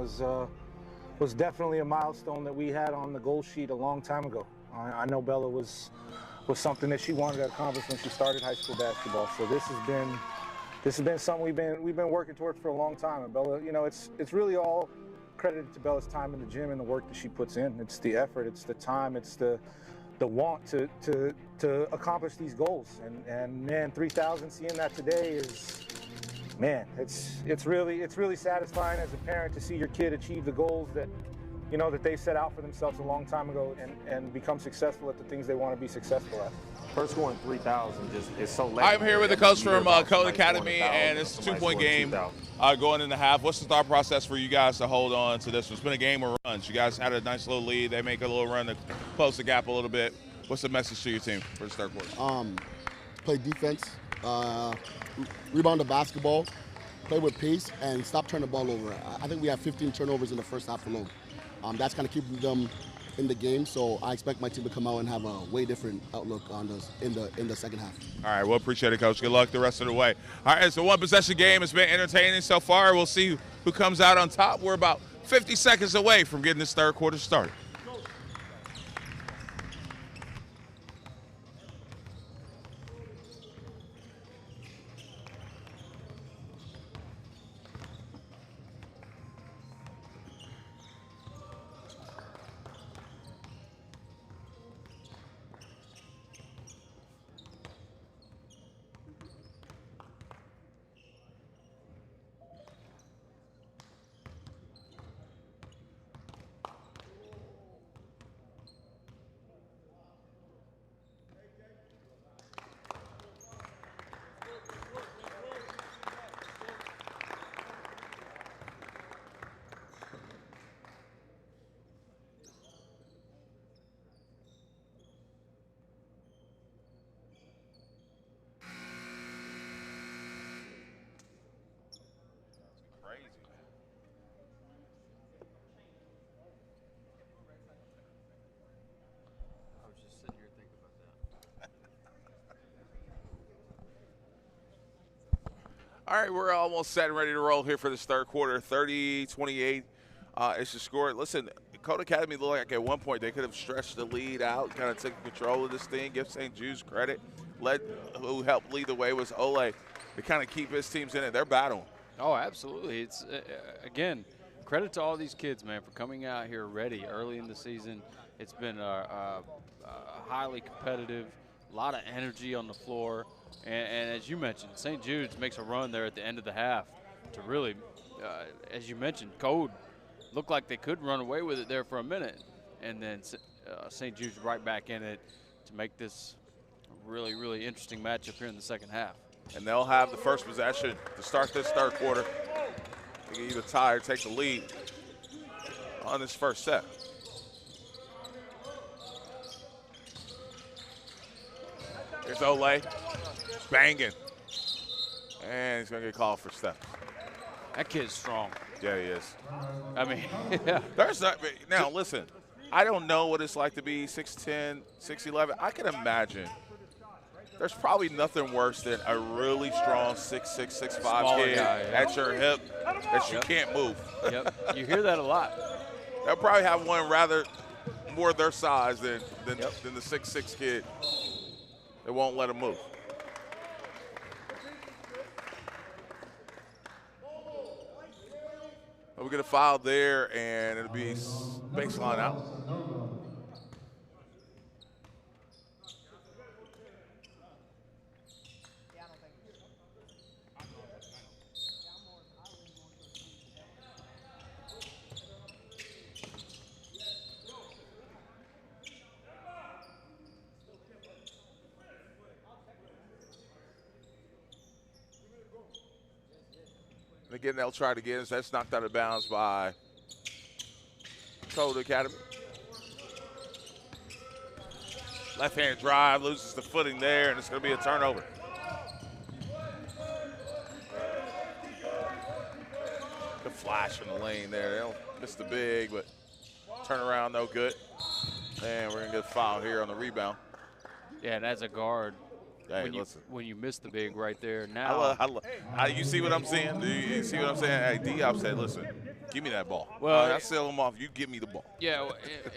was definitely a milestone that we had on the goal sheet a long time ago. I know Bella was something that she wanted to accomplish when she started high school basketball. So this has been something we've been working towards for a long time. And Bella, you know, it's really all credited to Bella's time in the gym and the work that she puts in. It's the effort, it's the time, it's the want to accomplish these goals. And man, 3,000, seeing that today is, man, it's really satisfying as a parent to see your kid achieve the goals that, you know, that they set out for themselves a long time ago and become successful at the things they want to be successful at. Her scoring 3,000 just is so legendary. I'm here with the coach from Acad Academy, and it's a 2-point game going in the half. What's the thought process for you guys to hold on to this? It's been a game of runs. You guys had a nice little lead. They make a little run to close the gap a little bit. What's the message to your team for the third quarter? Play defense, rebound the basketball, play with pace, and stop turning the ball over. I think we have 15 turnovers in the first half alone. That's kind of keeping them in the game, so I expect my team to come out and have a way different outlook on us in the second half. All right, well, appreciate it, Coach. Good luck the rest of the way. All right, it's a one-possession game. It's been entertaining so far. We'll see who comes out on top. We're about 50 seconds away from getting this third quarter started. All right, we're almost set and ready to roll here for this third quarter. 30-28 is the score. Listen, Acad Academy looked like at one point they could have stretched the lead out, kind of taken control of this thing, give St. Jude's credit. Who helped lead the way was Ole to kind of keep his teams in it. They're battling. Oh, absolutely. It's, again, credit to all these kids, man, for coming out here ready early in the season. It's been highly competitive, a lot of energy on the floor. And as you mentioned, St. Jude's makes a run there at the end of the half to really, as you mentioned, Code looked like they could run away with it there for a minute. And then St. Jude's right back in it to make this a really, really interesting matchup here in the second half. And they'll have the first possession to start this third quarter. They can either tie or take the lead on this first set. Here's Ole, banging. And he's going to get called for steps. That kid's strong. Yeah, he is. I mean, yeah. There's not, now, listen, I don't know what it's like to be 6'10", 6'11". I can imagine there's probably nothing worse than a really strong 6'6", 6'5" Smaller kid guy, yeah. at your hip that you can't move. Yep, you hear that a lot. They'll probably have one rather more their size than the 6'6" kid that won't let him move. But we get a foul there, and it'll be baseline out. And again, they'll try it again. That's knocked out of bounds by Acad Academy. Left-hand drive, loses the footing there, and it's going to be a turnover. Good flash in the lane there. They'll miss the big, but turnaround no good. And we're going to get a foul here on the rebound. Yeah, and as a guard, hey, when you miss the big right there, now. You see what I'm saying? Do you see what I'm saying? Hey, Diop said, listen, give me that ball. Well, I sell him off. You give me the ball. Yeah,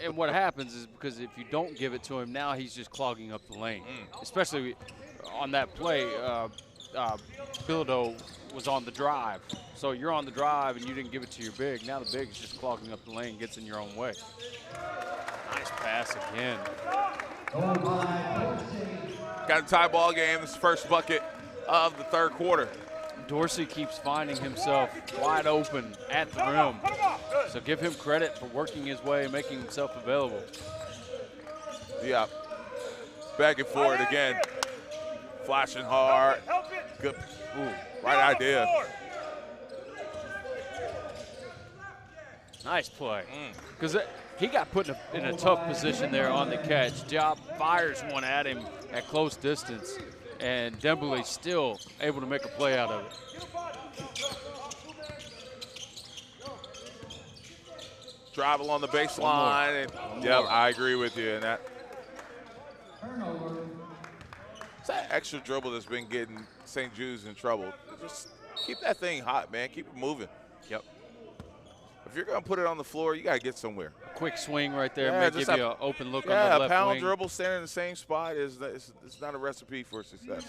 and what happens is because if you don't give it to him, now he's just clogging up the lane. Especially on that play, Bilodeau was on the drive. So you're on the drive and you didn't give it to your big. Now the big is just clogging up the lane, gets in your own way. Nice pass again. Got a tie ball game. This is the first bucket of the third quarter. Dorsey keeps finding himself wide open at the rim. So give him credit for working his way and making himself available. Yeah. Back and forward again. Flashing hard. Good. Ooh, right idea. Nice play. Because he got put in a tough position there on the catch. Diop fires one at him at close distance, and Dembele still able to make a play out of it. Drive along the baseline. And, yeah, I agree with you in that. It's that extra dribble that's been getting St. Jude's in trouble. Just keep that thing hot, man. Keep it moving. Yep. If you're going to put it on the floor, you got to get somewhere. Quick swing right there, may give you an open look on the left wing. Yeah, a pound dribble standing in the same spot is it's not a recipe for success.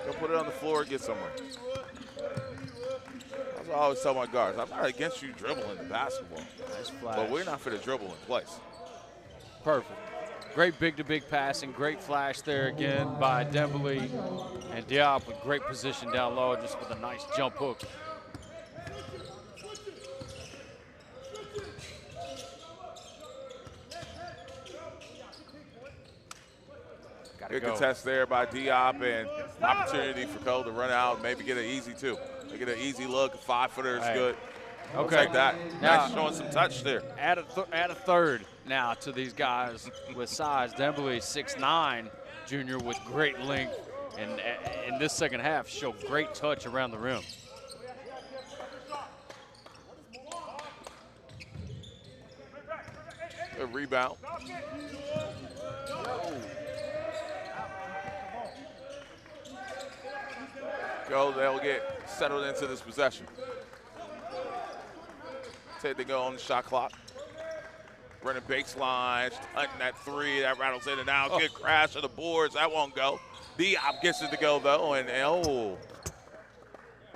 Go put it on the floor and get somewhere. That's what I always tell my guards. I'm not against you dribbling the basketball. Nice flash. But we're not for the dribble in place. Perfect. Great big-to-big passing, great flash there again by Dembele. And Diop with great position down low just with a nice jump hook. Good contest there by Diop, and opportunity for Cole to run out, maybe get an easy two. They get an easy look, a 5-footer is good. Okay. Take that. Now, nice showing some touch there. Add a third now to these guys with size. Dembele, 6'9", junior with great length, and in this second half showed great touch around the rim. A rebound. go. They'll get settled into this possession. 10 to go on the shot clock. Running baseline, hunting that three. That rattles in and out. Good crash of the boards. That won't go. Diop gets it to go, though, and oh.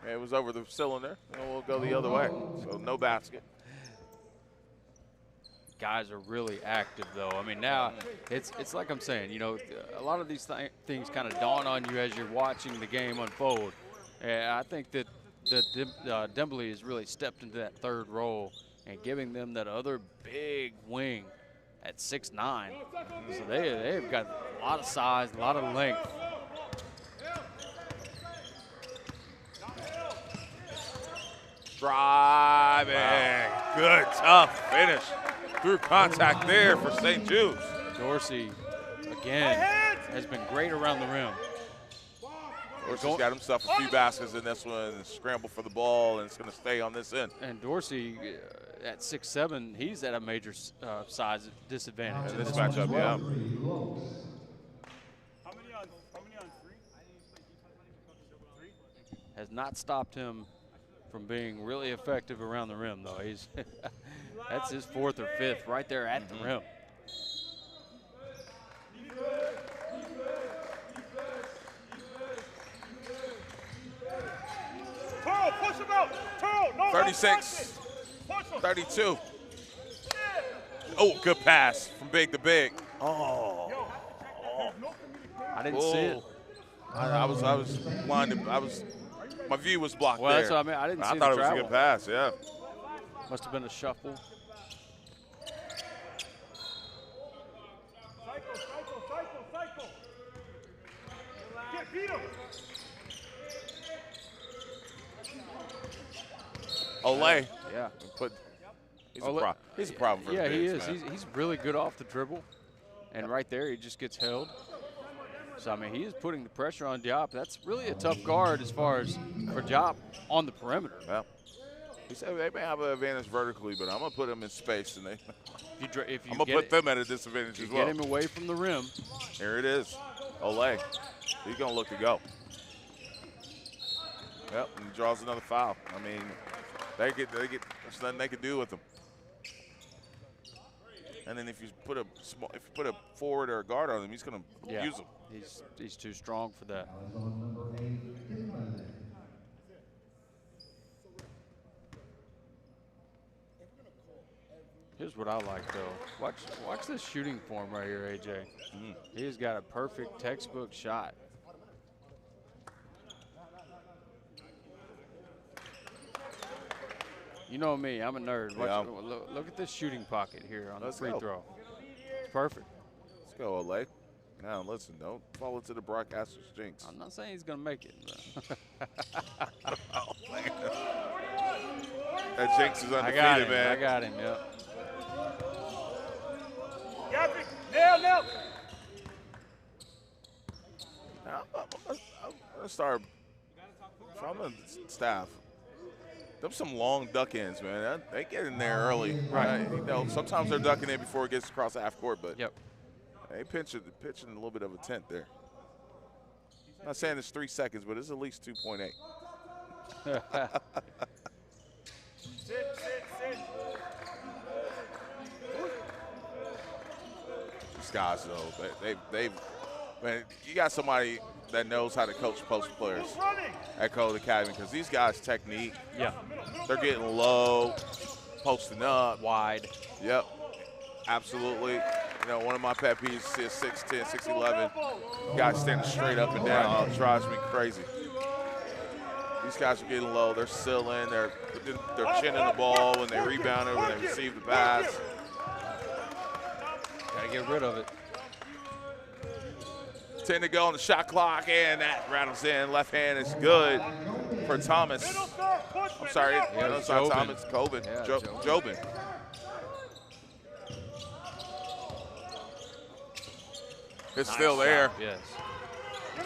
It was over the cylinder, and we'll go the other way. So no basket. Guys are really active, though. I mean, now it's like I'm saying, you know, a lot of these things kind of dawn on you as you're watching the game unfold. And I think that Dimbley has really stepped into that third role and giving them that other big wing at 6'9". So they've got a lot of size, a lot of length. Driving. Good, tough finish. Through contact there for St. Jude's. Dorsey, again, has been great around the rim. Dorsey's got himself a few baskets in this one and scramble for the ball, and it's going to stay on this end. And Dorsey, at 6'7", he's at a major size disadvantage in this matchup, yeah. How many on three? Has not stopped him from being really effective around the rim, though. He's that's his 4th or 5th right there at the rim. Turl, push him out. Turl, no. 36, 32. Oh, good pass from big to big. Oh. I didn't see it. I was blinded. My view was blocked well, there. That's what I mean. I didn't see I the thought it was travel. a good pass, yeah. Must have been a shuffle. Cycle. Get beat him. Olay. Yeah. He's a problem for the he bigs, is. man. He's really good off the dribble. And right there, he just gets held. So, I mean, he is putting the pressure on Diop. That's really a tough guard as far as for Diop on the perimeter. Yeah. He said they may have an advantage vertically, but I'm going to put them in space. And I'm going to put them at a disadvantage as well. Get him away from the rim. Here it is. Olay. He's going to look to go. Yep, and he draws another foul. I mean, there's nothing they can do with him. And then if you put a forward or a guard on him, he's going to use him. He's too strong for that. Here's what I like, though. Watch this shooting form right here, AJ. He's got a perfect textbook shot. You know me, I'm a nerd. Look at this shooting pocket here on the free throw. It's perfect. Let's go, Olay. Now, listen, don't fall into the broadcaster's jinx. I'm not saying he's going to make it. Oh, man. That jinx is undefeated, man. I got him, yep. Nail. I'm going to start from the staff. Them some long duck ends, man. They get in there early. Right. You know, sometimes they're ducking in before it gets across the half court, but they pitching a little bit of a tent there. I'm not saying it's 3 seconds, but it's at least 2.8. Sit. These guys, though, man, you got somebody that knows how to coach post players at Acad Academy, because these guys' technique, they're getting low, posting up. Wide. Yep, absolutely. You know, one of my pet peeves is 6'10", 6'11", guys standing straight up and down. It drives me crazy. These guys are getting low. They're sealing. They're chinning the ball when they rebound it, when they receive the pass. Got to get rid of it. 10 to go on the shot clock, and that rattles in. Left hand is good for Thomas. I'm sorry, it's not Thomas, Coben. Jobin. It's still there. Yes.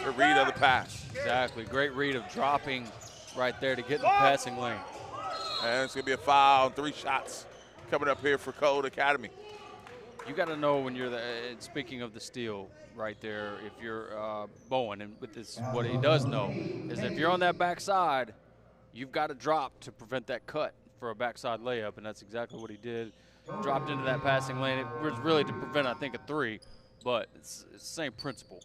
The read of the pass. Exactly. Great read of dropping right there to get in the passing lane. And it's going to be a foul. 3 shots coming up here for Acad Academy. You got to know when you're and speaking of the steal right there, if you're Bowen, and with this, what he does know is if you're on that backside, you've got to drop to prevent that cut for a backside layup, and that's exactly what he did. Dropped into that passing lane. It was really to prevent, I think, a three, but it's the same principle.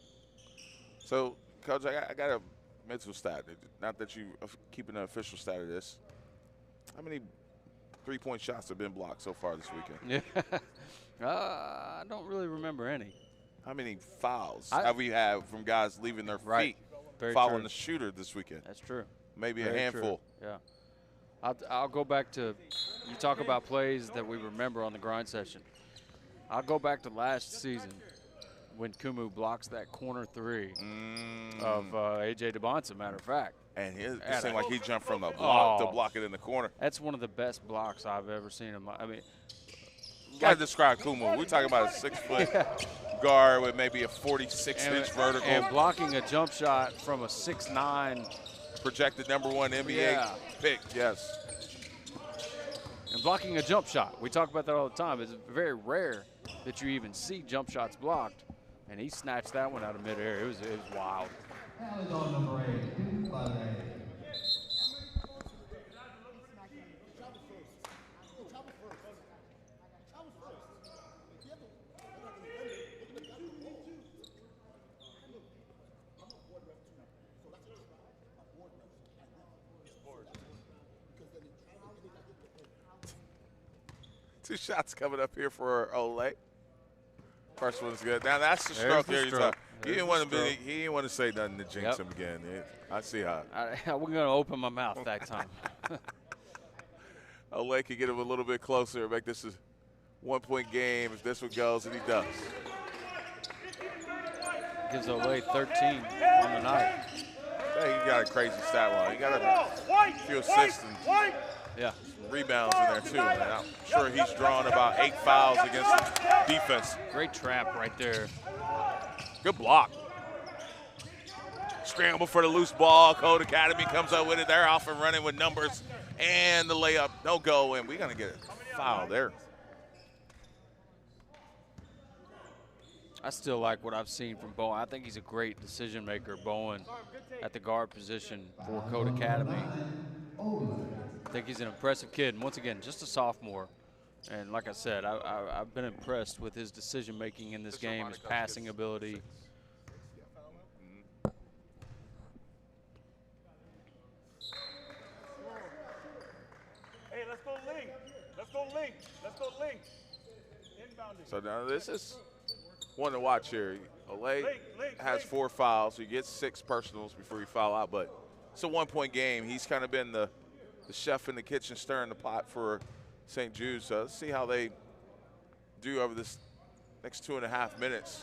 So, Coach, I got a mental stat. Not that you keeping an official stat of this. How many three-point shots have been blocked so far this weekend? Yeah. I don't really remember any. How many fouls have we had from guys leaving their feet, fouling the shooter this weekend? That's true. Maybe a handful. True. Yeah. I'll go back to, you talk about plays that we remember on the grind session. I'll go back to last season when Kumu blocks that corner three of A.J. DeBonce, matter of fact. And it seemed like he jumped from the block to block it in the corner. That's one of the best blocks I've ever seen in my, I mean. You got to describe Kumu. We're talking about a 6-foot guard with maybe a 46-inch vertical. And blocking a jump shot from a 6'9". Projected #1 NBA pick, yes. And blocking a jump shot. We talk about that all the time. It's very rare that you even see jump shots blocked. And he snatched that one out of midair. It was wild. Two shots coming up here for Ole. First one's good. Now that's the stroke here. He didn't want to say nothing to jinx him again. I see how. I wasn't going to open my mouth that time. Ole could get him a little bit closer, make this a 1-point game if this one goes, and he does. Gives Ole 13 on the night. Yeah, he got a crazy stat line. He got a few assists and some rebounds in there too. And I'm sure he's drawn about 8 fouls against the defense. Great trap right there. Good block. Scramble for the loose ball. Code Academy comes up with it. They're off and running with numbers. And the layup, no go, and we're going to get a foul there. I still like what I've seen from Bowen. I think he's a great decision maker, Bowen, at the guard position for Code Academy. I think he's an impressive kid. And once again, just a sophomore. And like I said, I've been impressed with his decision making in this game, his passing ability. Hey, let's go link. Let's go link. Let's go link. Inbounding. So now this is one to watch here. Ole has 4 fouls. So he gets 6 personals before he foul out, but it's a 1-point game. He's kind of been the chef in the kitchen stirring the pot for St. Jude. So let's see how they do over this next 2.5 minutes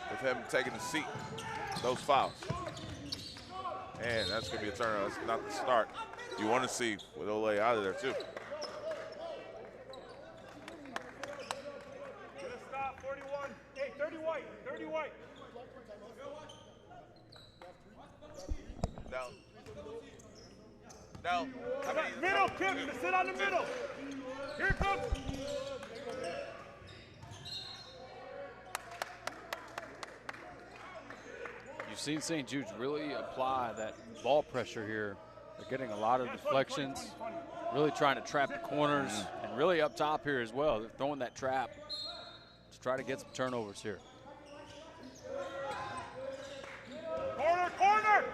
with him taking the seat. Those fouls. And that's going to be a turnover. That's not the start you want to see with Ole out of there, too. Stop, 41. Hey, 30 white. 30 white. Down. Down. Middle, Kim. Sit on the middle. Here it comes. You've seen St. Jude's really apply that ball pressure here. They're getting a lot of deflections, really trying to trap the corners, and really up top here as well. They're throwing that trap to try to get some turnovers here. Corner, corner.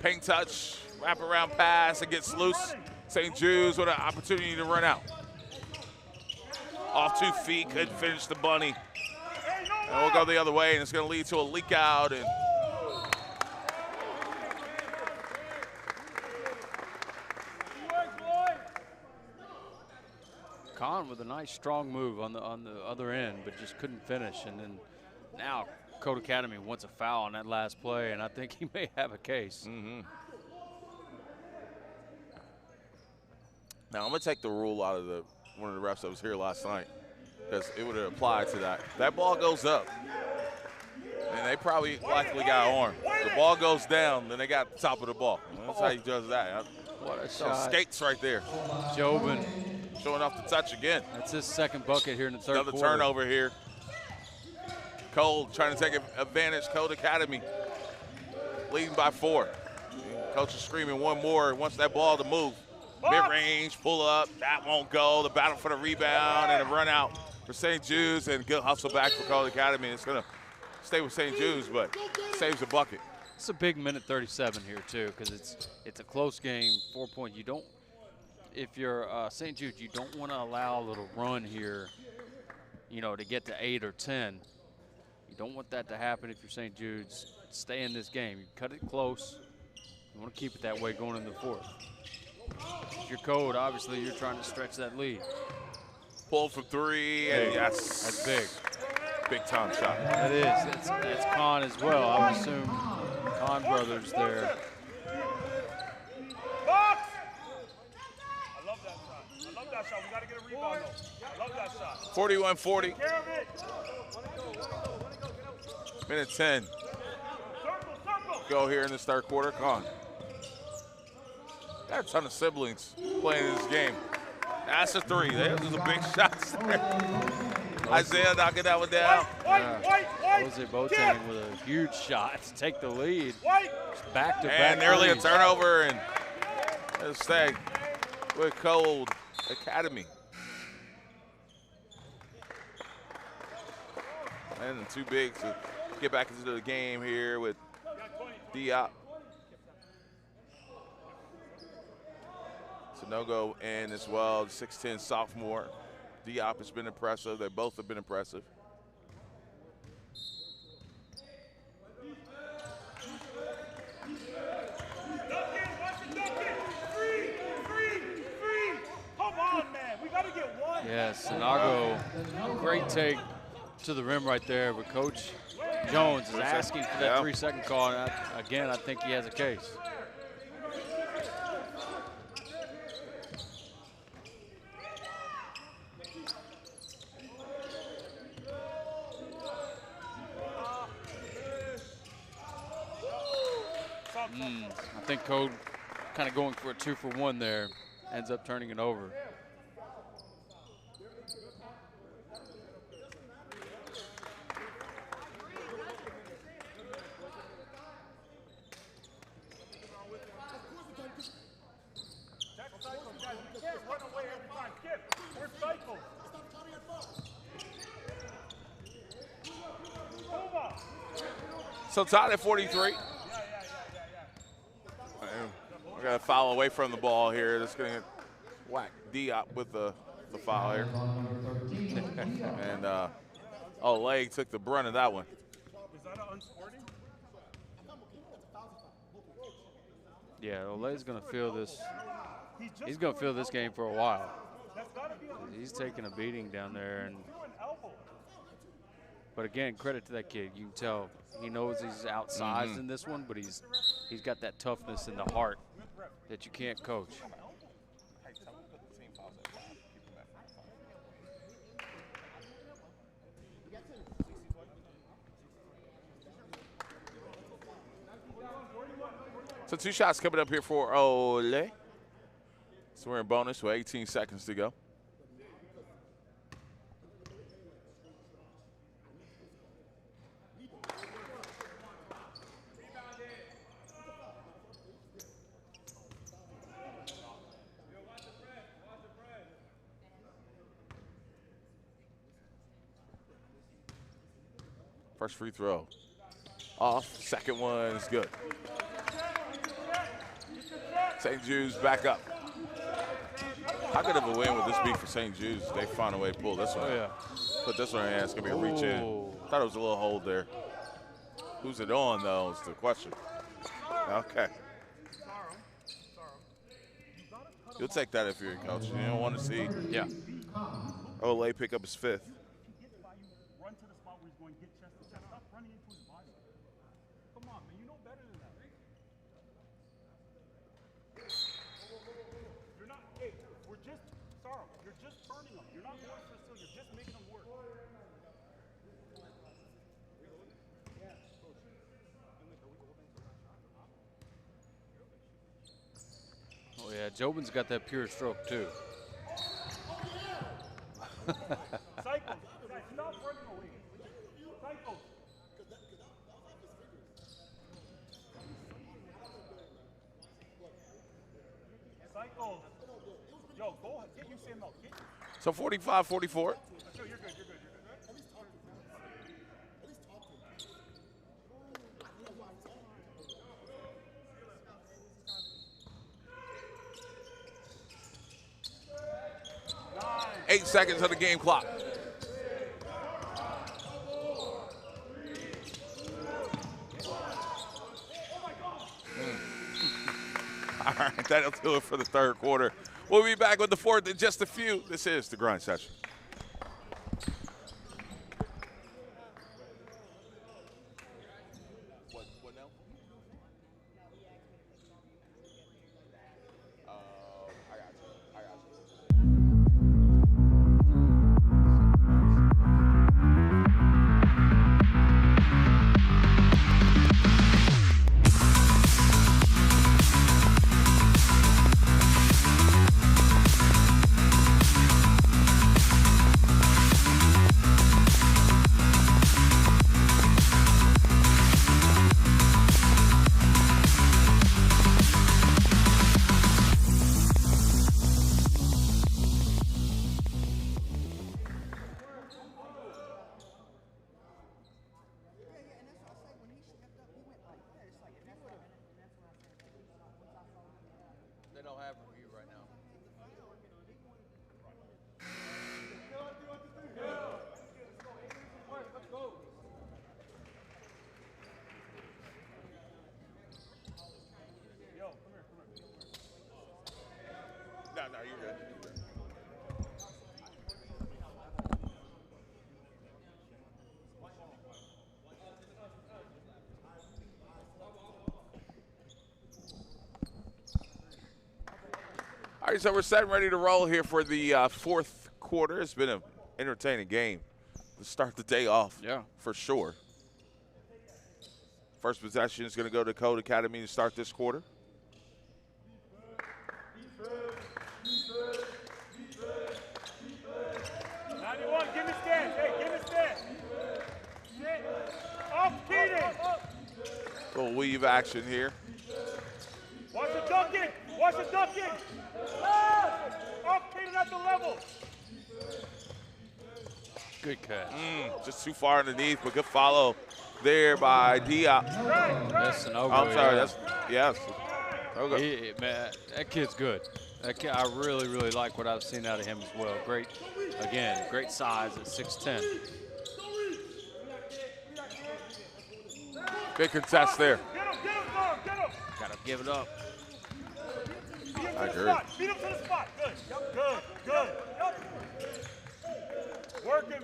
Paint touch, wrap around pass, it gets loose. St. Jude's with an opportunity to run out. Off 2 feet, couldn't finish the bunny. And we'll go the other way, and it's going to lead to a leak out. And Khan with a nice strong move on the other end, but just couldn't finish. And then now Code Academy wants a foul on that last play, and I think he may have a case. Now I'm going to take the rule out of one of the refs that was here last night, because it would have applied to that. That ball goes up, and they probably likely got an arm. The ball goes down, then they got the top of the ball. That's how he does that. What a so shot. Skates right there. Jobin showing off the touch again. That's his second bucket here in the third Another quarter. turnover here. Cole trying to take advantage. Cole Academy leading by 4. Coach is screaming one more. Wants that ball to move. Mid-range, pull up. That won't go. The battle for the rebound and a run out for St. Jude's, and good hustle back for Cole Academy. It's going to stay with St. Jude's, but saves a bucket. It's a big minute 37 here too, because it's a close game. 4 point. You don't, if you're St. Jude, you don't want to allow a little run here, you know, to get to 8 or 10. You don't want that to happen if you're St. Jude's. Stay in this game. You cut it close. You want to keep it that way going into the 4th. If you're Code, obviously you're trying to stretch that lead. Pulled from 3, and yes. That's big. Big time shot. That is. That's Con as well. I would assume Con brothers there. Box! I love that shot. I love that shot. We got to get a rebound, though. I love that shot. 41-40. Take care of it. Minute 10. Go here in this third quarter. Con. Got a ton of siblings playing in this game. That's a 3. Those are big shots there. Isaiah knocking that one down. Jose Boateng with a huge shot to take the lead. Back-to-back And nearly a threes. turnover, and it'll stay with Cold Academy. And too big to get back into the game here with Diop. Sanogo in as well, 6'10" sophomore. Diop has been impressive. They both have been impressive. Come on, man. We got to get one. Yes, Sanogo, great take to the rim right there, but Coach Jones is asking for that 3-second call, and again, I think he has a case. I think Code kind of going for a 2-for-1 there, ends up turning it over. So tied at 43. We're going to foul away from the ball here. That's going to whack Diop with the foul here. And Oleg took the brunt of that one. Is that an unsporting? Yeah, Oleg's going to feel this. He's going to feel this game for a while. He's taking a beating down there. But again, credit to that kid. You can tell he knows he's outsized in this one, but he's got that toughness in the heart that you can't coach. So 2 shots coming up here for Ole. So we're in bonus with 18 seconds to go. First free throw off. Second one is good. St. Jude's back up. How good of a win would this be for St. Jude's if they find a way to pull this one? Yeah. Put this one in, it's going to be a reach in. Thought it was a little hold there. Who's it on, though, is the question. Okay. You'll take that if you're a coach. You don't want to see Ole pick up his 5th. Oh, yeah, Jobin's got that pure stroke, too. Cycles. Guys, stop running away. Cycles. Cycles. Yo, go ahead. Get Usain Bolt. So 45-44. You're good. You're good. You're good. Nice. 8 seconds of the game clock. All right, that'll do it for the third quarter. We'll be back with the fourth in just a few. This is the Grind Session. What now? I got you. They don't have review right now. Yo, come here. No, you're good. All right, so we're set and ready to roll here for the fourth quarter. It's been an entertaining game to start the day off, for sure. First possession is going to go to Code Academy to start this quarter. Give me stand. Hey, give me stand. Off Keaton. Little weave action here. Watch the dunking. Watch the dunking. Off Keaton at the level. Good catch. Just too far underneath, but good follow there by Dia. That's an over. I'm sorry. Yes. Okay. Man, that kid's good. That kid, I really, really like what I've seen out of him as well. Great size at 6'10". Big contest there. Get him. Gotta give it up. I agree. Beat him to the spot. Good. Work him.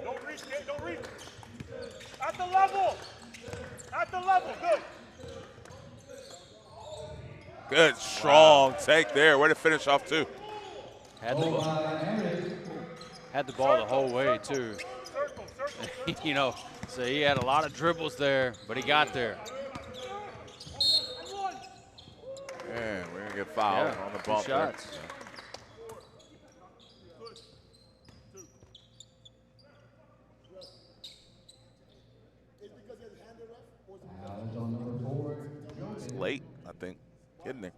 Don't reach, kid. Don't reach. At the level. Good. Good, strong take there. Way to finish off, too. Had the ball the whole way, too. Circle. So he had a lot of dribbles there, but he got there. Man, we're going to get fouled on the bump there. Shots. It's late, I think. Getting there.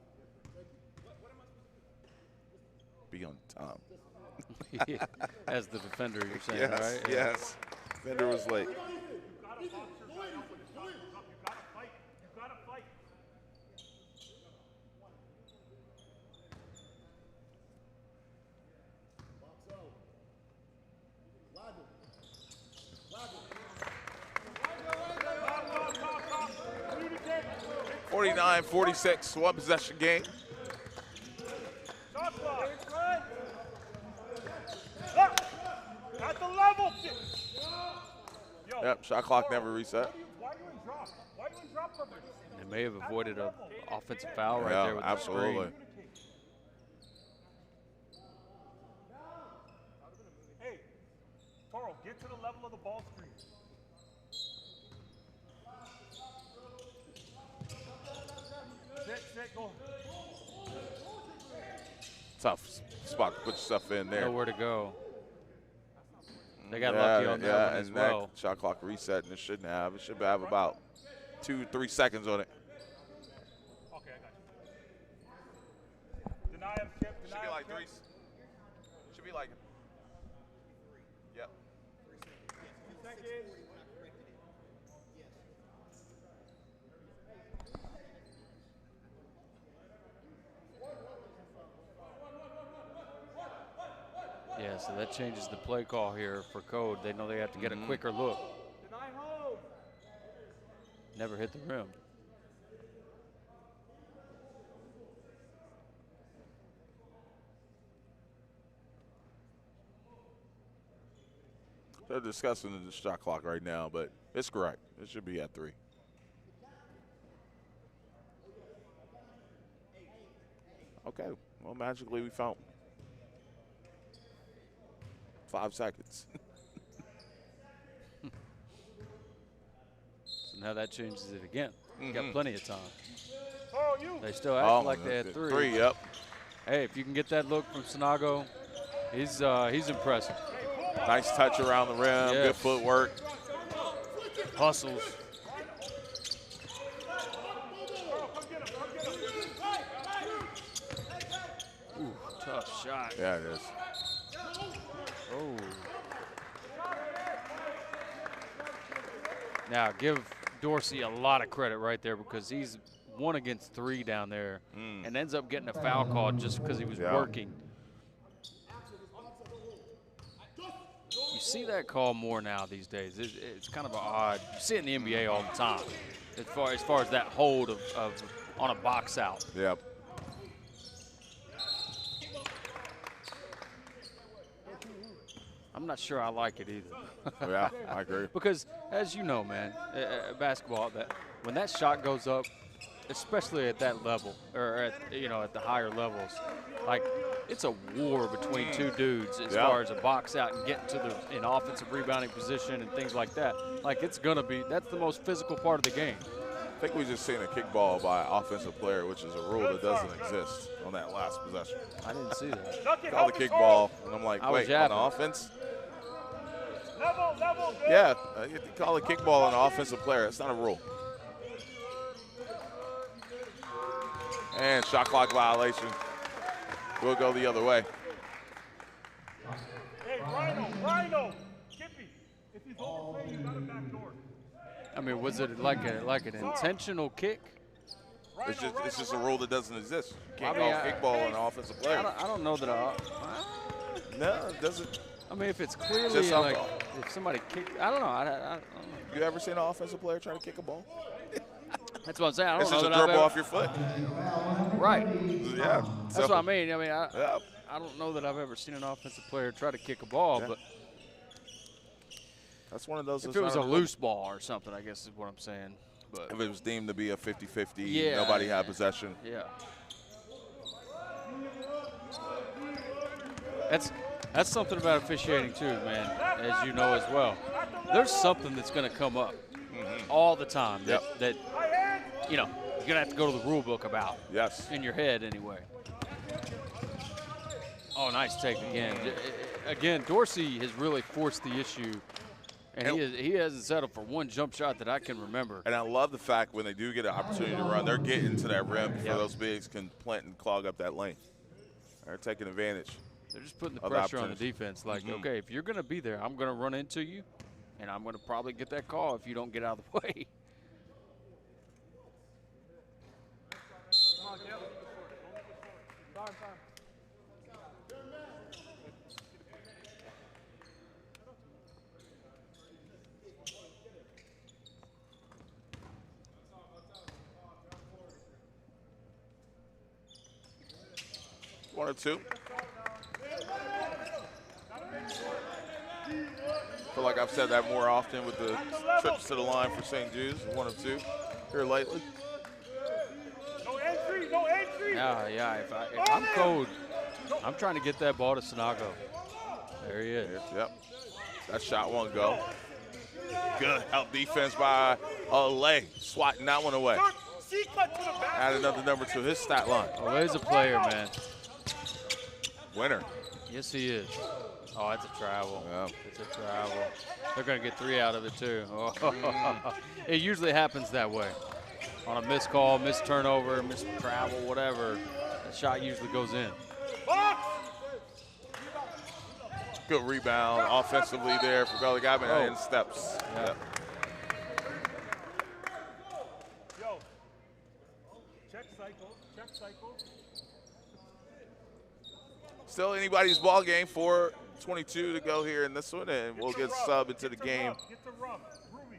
Be on time. As the defender, you're saying, right? Yes. Defender was late. You gotta fight. Forty-nine, 46, one possession game. At the level. Yep, shot clock never reset. Why you in drop coverage? They may have avoided an offensive foul right there with absolutely. the screen. Hey, Toro, get to the level of the ball screen. Sit, go. Tough spot to put stuff in there. Nowhere to go. They got lucky on that one as well. That shot clock reset, and it shouldn't have. It should have about 2-3 seconds on it. Okay, I got you. Deny him, Chip. Should be like 3. Should be like. Yep. 2 seconds. Yeah, so that changes the play call here for Code. They know they have to get a quicker look. Deny hold. Never hit the rim. They're discussing the shot clock right now, but it's correct. It should be at 3. Okay, well, magically we found 5 seconds. So now that changes it again. Got plenty of time. Oh, you. They still act like they had 3. 3, yep. Hey, if you can get that look from Sinago, he's impressive. Nice touch around the rim, good footwork. Hustles. Ooh, tough shot. Yeah, it is. Oh. Now, give Dorsey a lot of credit right there because he's 1 against 3 down there and ends up getting a foul call just because he was working. You see that call more now these days. It's kind of odd. You see it in the NBA all the time as far as that hold of on a box out. Yep. I'm not sure I like it either. Yeah, I agree. Because, as you know, man, basketball, that when that shot goes up, especially at that level, or at the higher levels, like it's a war between 2 dudes as far as a box out and getting to an offensive rebounding position and things like that. Like that's the most physical part of the game. I think we just seen a kickball by an offensive player, which is a rule that doesn't exist on that last possession. I didn't see that. Call the kickball, and I'm like, wait, on offense? Level, Yeah, you call a kickball on an offensive player. It's not a rule. And shot clock violation. We'll go the other way. Hey, Rhino, Kippy, if he's overplaying, you got a back door. I mean, was it like an intentional kick? It's just a rule that doesn't exist. You can't call kickball on an offensive player. I don't know that No, it doesn't. I mean, if it's clearly like if somebody kicked, I don't know. I don't know. You ever seen an offensive player try to kick a ball? That's what I'm saying. I don't It's know just a that dribble off your foot. Right. Yeah. That's what I mean. I don't know that I've ever seen an offensive player try to kick a ball, but that's one of those. If it was a loose ball or something, I guess is what I'm saying. But if it was deemed to be a 50-50, nobody had possession. Yeah. That's something about officiating too, man, as you know as well. There's something that's going to come up all the time that you're going to have to go to the rule book about. Yes. In your head anyway. Oh, nice take again. Again, Dorsey has really forced the issue, and he hasn't settled for one jump shot that I can remember. And I love the fact when they do get an opportunity to run, they're getting to that rim before those bigs can plant and clog up that lane. They're taking advantage. They're just putting the pressure on the defense. Like, okay, if you're going to be there, I'm going to run into you, and I'm going to probably get that call if you don't get out of the way. One or two. I feel like I've said that more often with the trips to the line for St. Jude's. 1 of 2 here lately. No entry, no entry. Yeah. If I'm cold, I'm trying to get that ball to Sinago. There he is. Yep. That shot won't go. Good help defense by Olay, swatting that one away. C cut to the back. Add another number to his stat line. Olay's a player, man. winner. Yes, he is. Oh, it's a travel. Yeah. It's a travel. They're going to get 3 out of it, too. Oh. It usually happens that way. On a missed call, missed turnover, missed travel, whatever, that shot usually goes in. Good rebound offensively there for Bella Hines and steps. Yeah. Yep. Yo. Check cycle. Check cycle. Still anybody's ball game. 4:22 to go here in this one, and we'll get sub into the game. Get the rub. Ruby.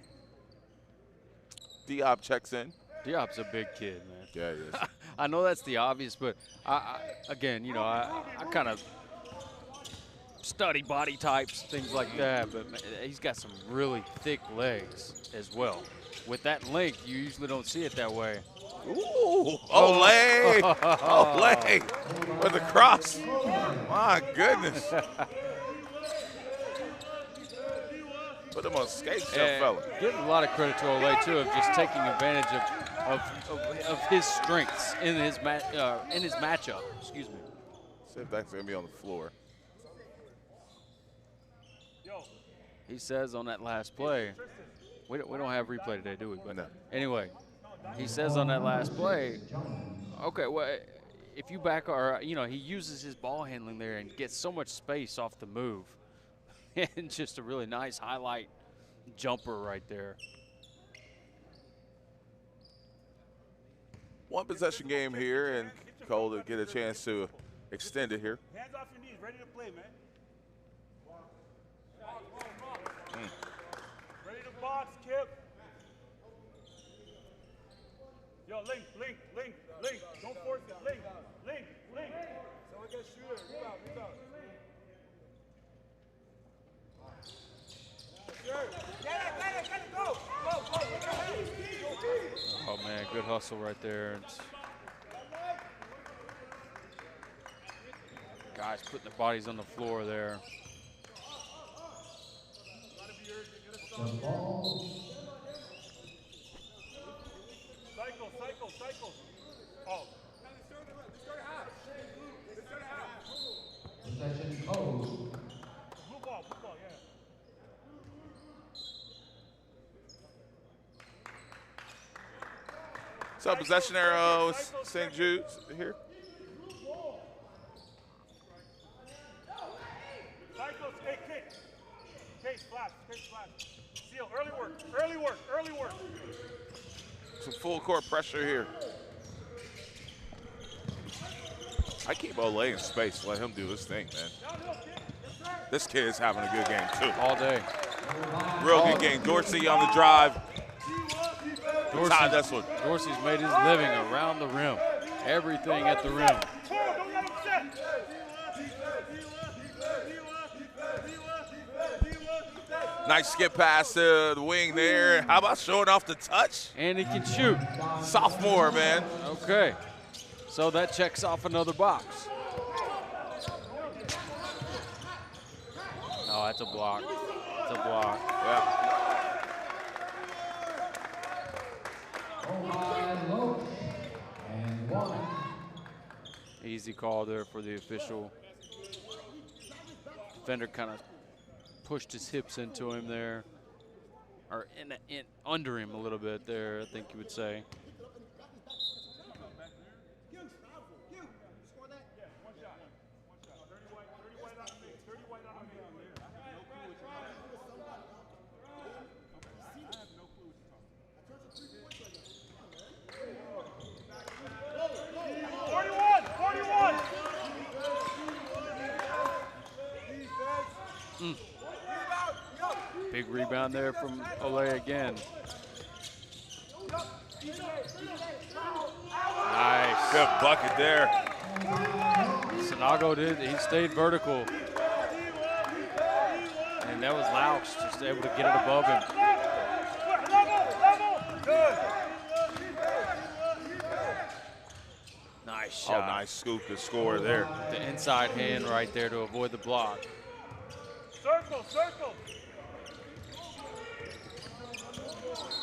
Diop checks in. Diop's a big kid, man. Yeah, he is. I know that's the obvious, but again, you know, I kind of study body types, things like that, but man, he's got some really thick legs as well. With that length, you usually don't see it that way. Ooh, Olay! Olay with the cross. My goodness. Put him on skates, young fella. Give a lot of credit to Olay, too, of just taking advantage of his strengths in his matchup. Excuse me. See if that's going to be on the floor. He says on that last play, we don't have replay today, do we? But no. Anyway, he says on that last play, okay, well, if you back our, you know, he uses his ball handling there and gets so much space off the move. And just a really nice highlight jumper right there. One possession game here, and Cole to get a chance to extend it here. Hands off your knees. Ready to play, man. Ready to box, Kip. Yo, link. Don't force it. Link. Someone get shooter. Rebound. Get it, go. Oh, man, good hustle right there. Guys putting their bodies on the floor there. Cycle. Oh. Possession code. Blue ball, yeah. So possession arrows, St. Jude here. Cycles, hey, Case flash. Seal, early work. Some full court pressure here. I keep Olay in space, let him do his thing, man. This kid is having a good game, too. All day. Real good game. Dorsey on the drive. Dorsey's made his living around the rim. Everything at the rim. Nice skip pass to the wing there. How about showing off the touch? And he can shoot. Sophomore, man. Okay. So that checks off another box. Oh, that's a block. Yeah. Easy call there for the official. Defender kind of pushed his hips into him there, or in under him a little bit there, I think you would say. Big rebound there from Olay again. Nice. Good bucket there. Sinago he stayed vertical. And that was Louch just able to get it above him. Nice shot. Oh, nice scoop to score there. The inside hand right there to avoid the block. Circle.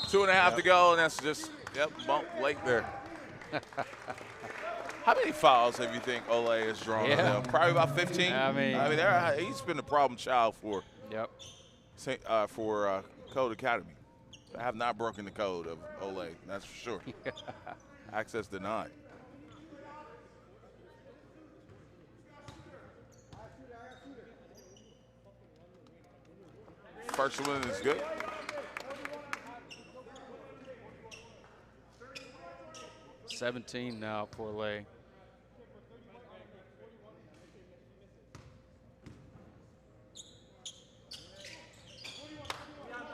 2.5 to go, and that's just, bump late there. How many fouls have you think Ole has drawn on them? Probably about 15. I mean, he's been a problem child for Code Academy. I have not broken the code of Ole, that's for sure. Access denied. First one is good. $17 now for Lay.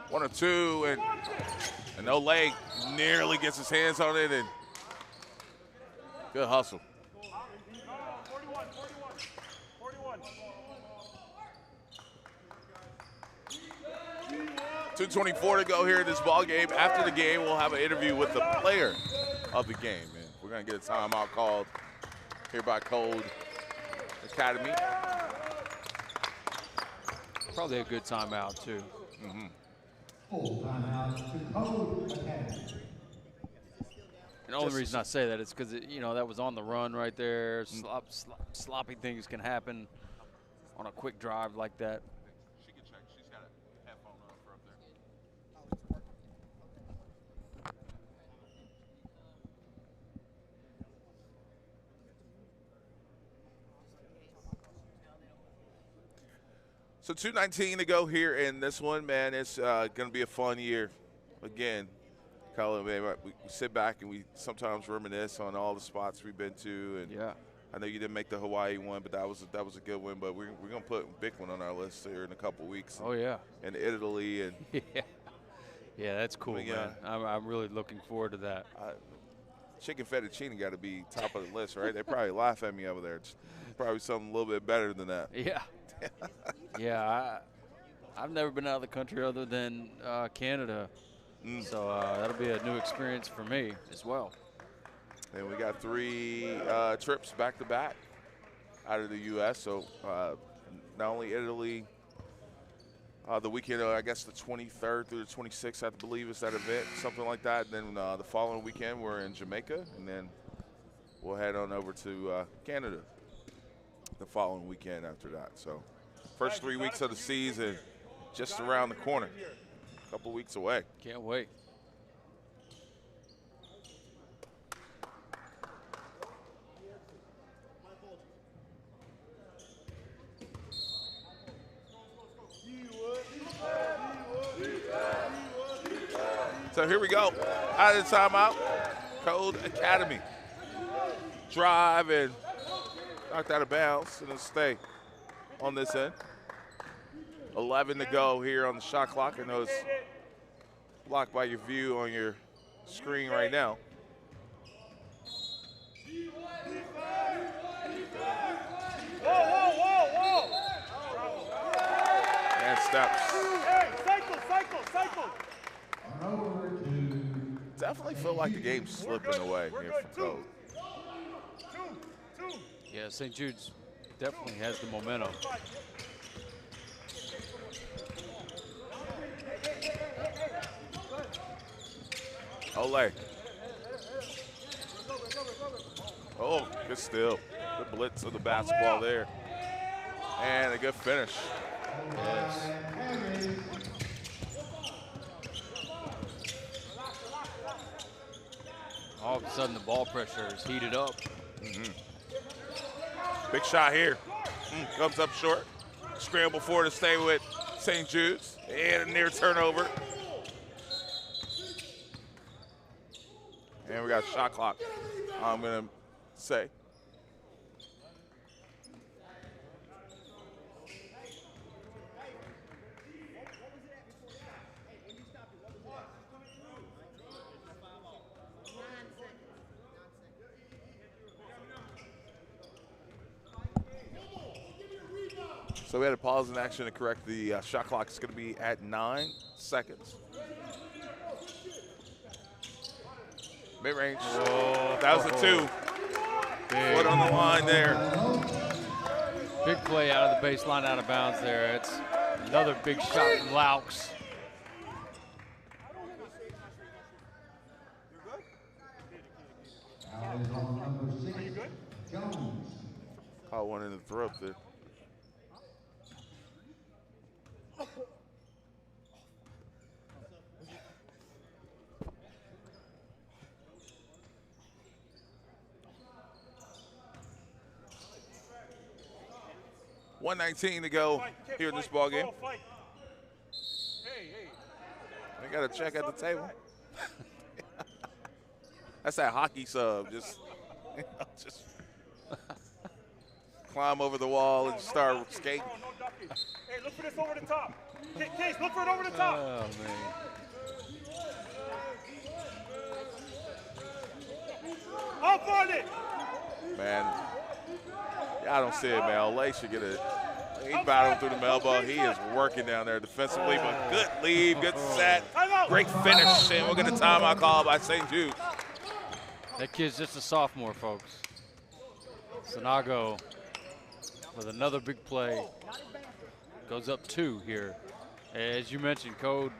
One or two, and Ole nearly gets his hands on it, and good hustle. 2:24 to go here in this ball game. After the game, we'll have an interview with the player of the game, and we're gonna get a timeout called here by Code Academy. Probably a good timeout too. Full timeout to Code Academy. And the only reason I say that is because that was on the run right there. Sloppy things can happen on a quick drive like that. She can check. She's got a headphone on for up there. So 2:19 to go here in this one, man. It's going to be a fun year. Again, Colin, man, we sit back and we sometimes reminisce on all the spots we've been to. And yeah. I know you didn't make the Hawaii one, but that was a good one. But we're going to put a big one on our list here in a couple weeks. Oh, yeah. In Italy. And yeah, that's cool, man. I'm really looking forward to that. Chicken fettuccine got to be top of the list, right? They probably laugh at me over there. It's probably something a little bit better than that. Yeah. Yeah, I've never been out of the country other than Canada, so that'll be a new experience for me as well. And we got 3 trips back-to-back out of the U.S., so not only Italy, the weekend, I guess the 23rd through the 26th, I believe, is that event, something like that. And then the following weekend, we're in Jamaica, and then we'll head on over to Canada the following weekend after that. So first 3 weeks of the season just around the corner, a couple weeks away. Can't wait. So here we go, out of the timeout, Code Academy. Drive and knocked out of bounds, and it'll stay on this end. 11 to go here on the shot clock. I know it's blocked by your view on your screen right now. And steps. Hey, cycle. Definitely feel like the game's slipping away here from Code. Yeah, St. Jude's definitely has the momentum. Ole. Oh, good steal. Good blitz of the basketball there. And a good finish. Yes. All of a sudden, the ball pressure is heated up. Big shot here. Comes up short. Scramble for to stay with St. Jude's. And a near turnover. And we got a shot clock, I'm going to say. So we had a pause in action to correct the shot clock. It's going to be at 9 seconds. Mid-range. Oh, that was a 2. Big. Foot on the line there. Big play out of the baseline, out of bounds there. It's another big shot from Laux. Jones. Caught one in the throat there. $1:19 to go here in this ball game. They got a check at the table. That's that hockey sub. Just climb over the wall and start skating. Hey, look for this over the top. Case, look for it over the top. Oh, man. Up on it. Man, I don't see it, man. Olay should get a. He battled through the elbow. He is working down there defensively, but good lead, good set, great finish, and we'll get a timeout call by St. Jude. That kid's just a sophomore, folks. Sanago with another big play. Goes up 2 here. As you mentioned, Code,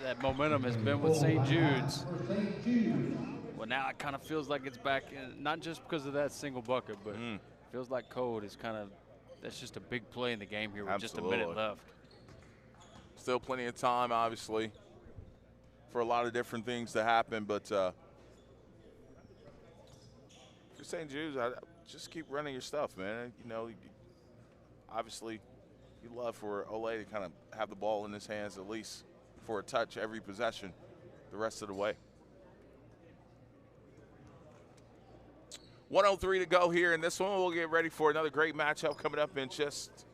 that momentum has been with St. Jude's. Well, now it kind of feels like it's back in, not just because of that single bucket, but feels like Code is kind of, that's just a big play in the game here with just a minute left. Still plenty of time, obviously, for a lot of different things to happen, but for St. Jude's, just keep running your stuff, man. You know, obviously, you love for Olay to kind of have the ball in his hands at least for a touch every possession the rest of the way. 1:03 to go here in this one. We'll get ready for another great matchup coming up in just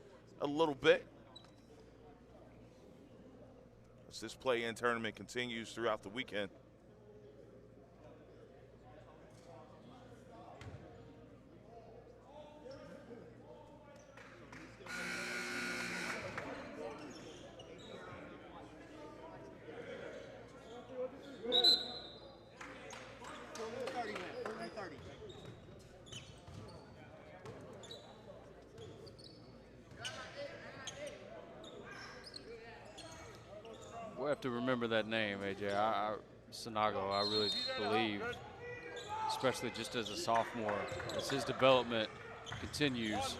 a little bit. As this play-in tournament continues throughout the weekend. We'll have to remember that name, AJ. Sanago, I really believe, especially just as a sophomore, as his development continues,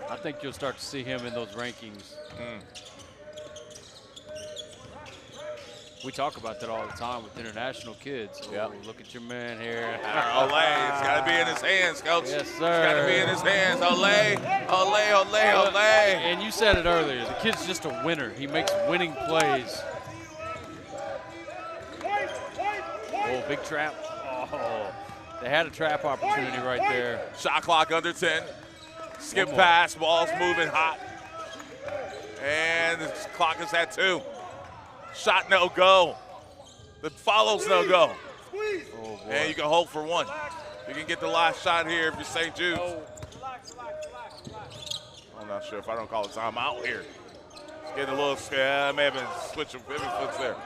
I think you'll start to see him in those rankings. We talk about that all the time with international kids. Yep. Oh, look at your man here. Olay, it's got to be in his hands, Coach. Yes, sir. It's got to be in his hands. Olay, Olay, Olay, Olay. And you said it earlier, the kid's just a winner. He makes winning plays. Oh, big trap. Oh, they had a trap opportunity right there. Shot clock under 10. Skip pass, ball's moving hot. And the clock is at 2. Shot no go. The follows no go. Oh, and you can hold for 1. You can get the last shot here if you're St. Jude's. I'm not sure if I don't call a timeout here. It's getting a little scared. I may have been switching pivot foots there.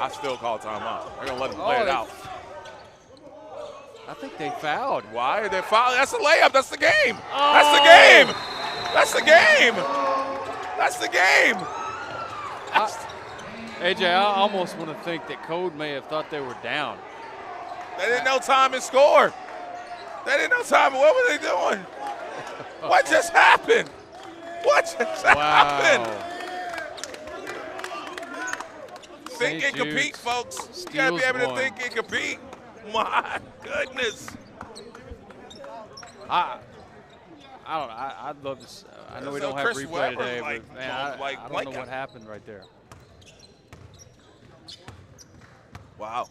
I still call timeout. They're going to let them play it out. I think they fouled. Why are they fouling? That's the layup. That's the game. Oh. That's the game. That's the game. That's the game. AJ, I almost want to think that Code may have thought they were down. They didn't know time and score. They didn't know time. What were they doing? What just happened? What just happened? Think and compete, folks. You got to be able to think and compete. My goodness. I don't know. I'd love to. I know we don't have Chris replay Webber, today, like, but man, I don't know what happened right there. Wow.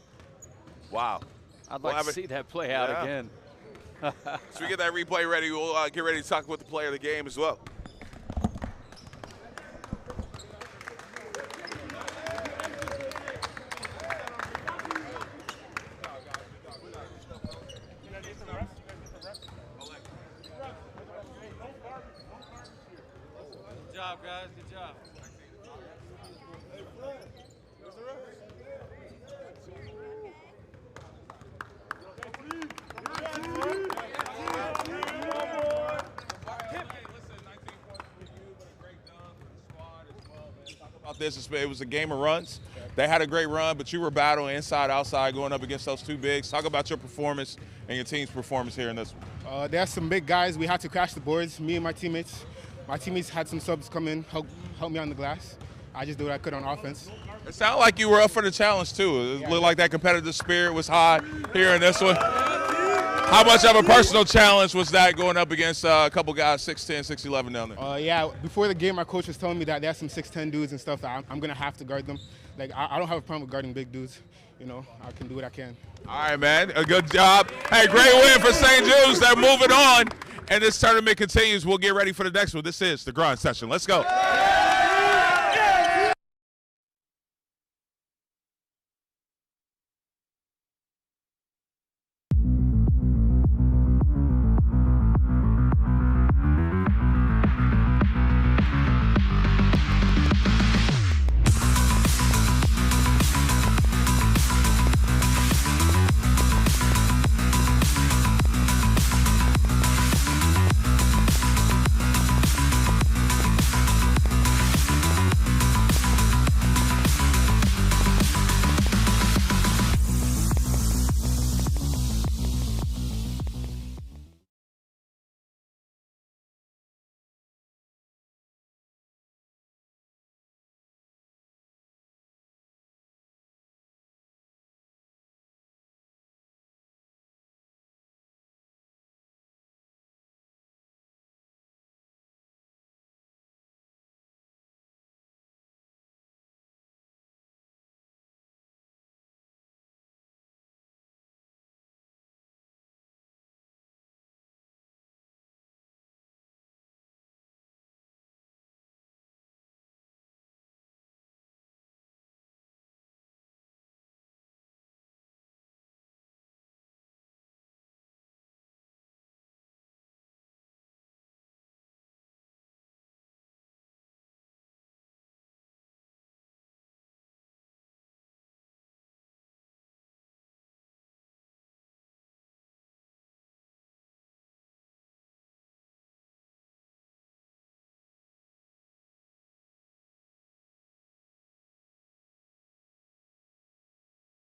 Wow. I'd like to see that play out again. So we get that replay ready. We'll get ready to talk with the player of the game as well. Good job, guys. Good job. About this, it was a game of runs. They had a great run, but you were battling inside, outside, going up against those two bigs. Talk about your performance and your team's performance here in this one. There are some big guys. We had to crash the boards, me and my teammates. My teammates had some subs come in, help me on the glass. I just did what I could on offense. It sounded like you were up for the challenge, too. It looked like that competitive spirit was high here in this one. How much of a personal challenge was that going up against a couple guys 6'10", 6'11" down there? Yeah, before the game, my coach was telling me that there's some 6'10" dudes and stuff that I'm going to have to guard them. Like, I don't have a problem with guarding big dudes. You know, I can do what I can. All right, man. A good job. Hey, great win for St. Jude's. They're moving on, and this tournament continues. We'll get ready for the next one. This is the grind session. Let's go.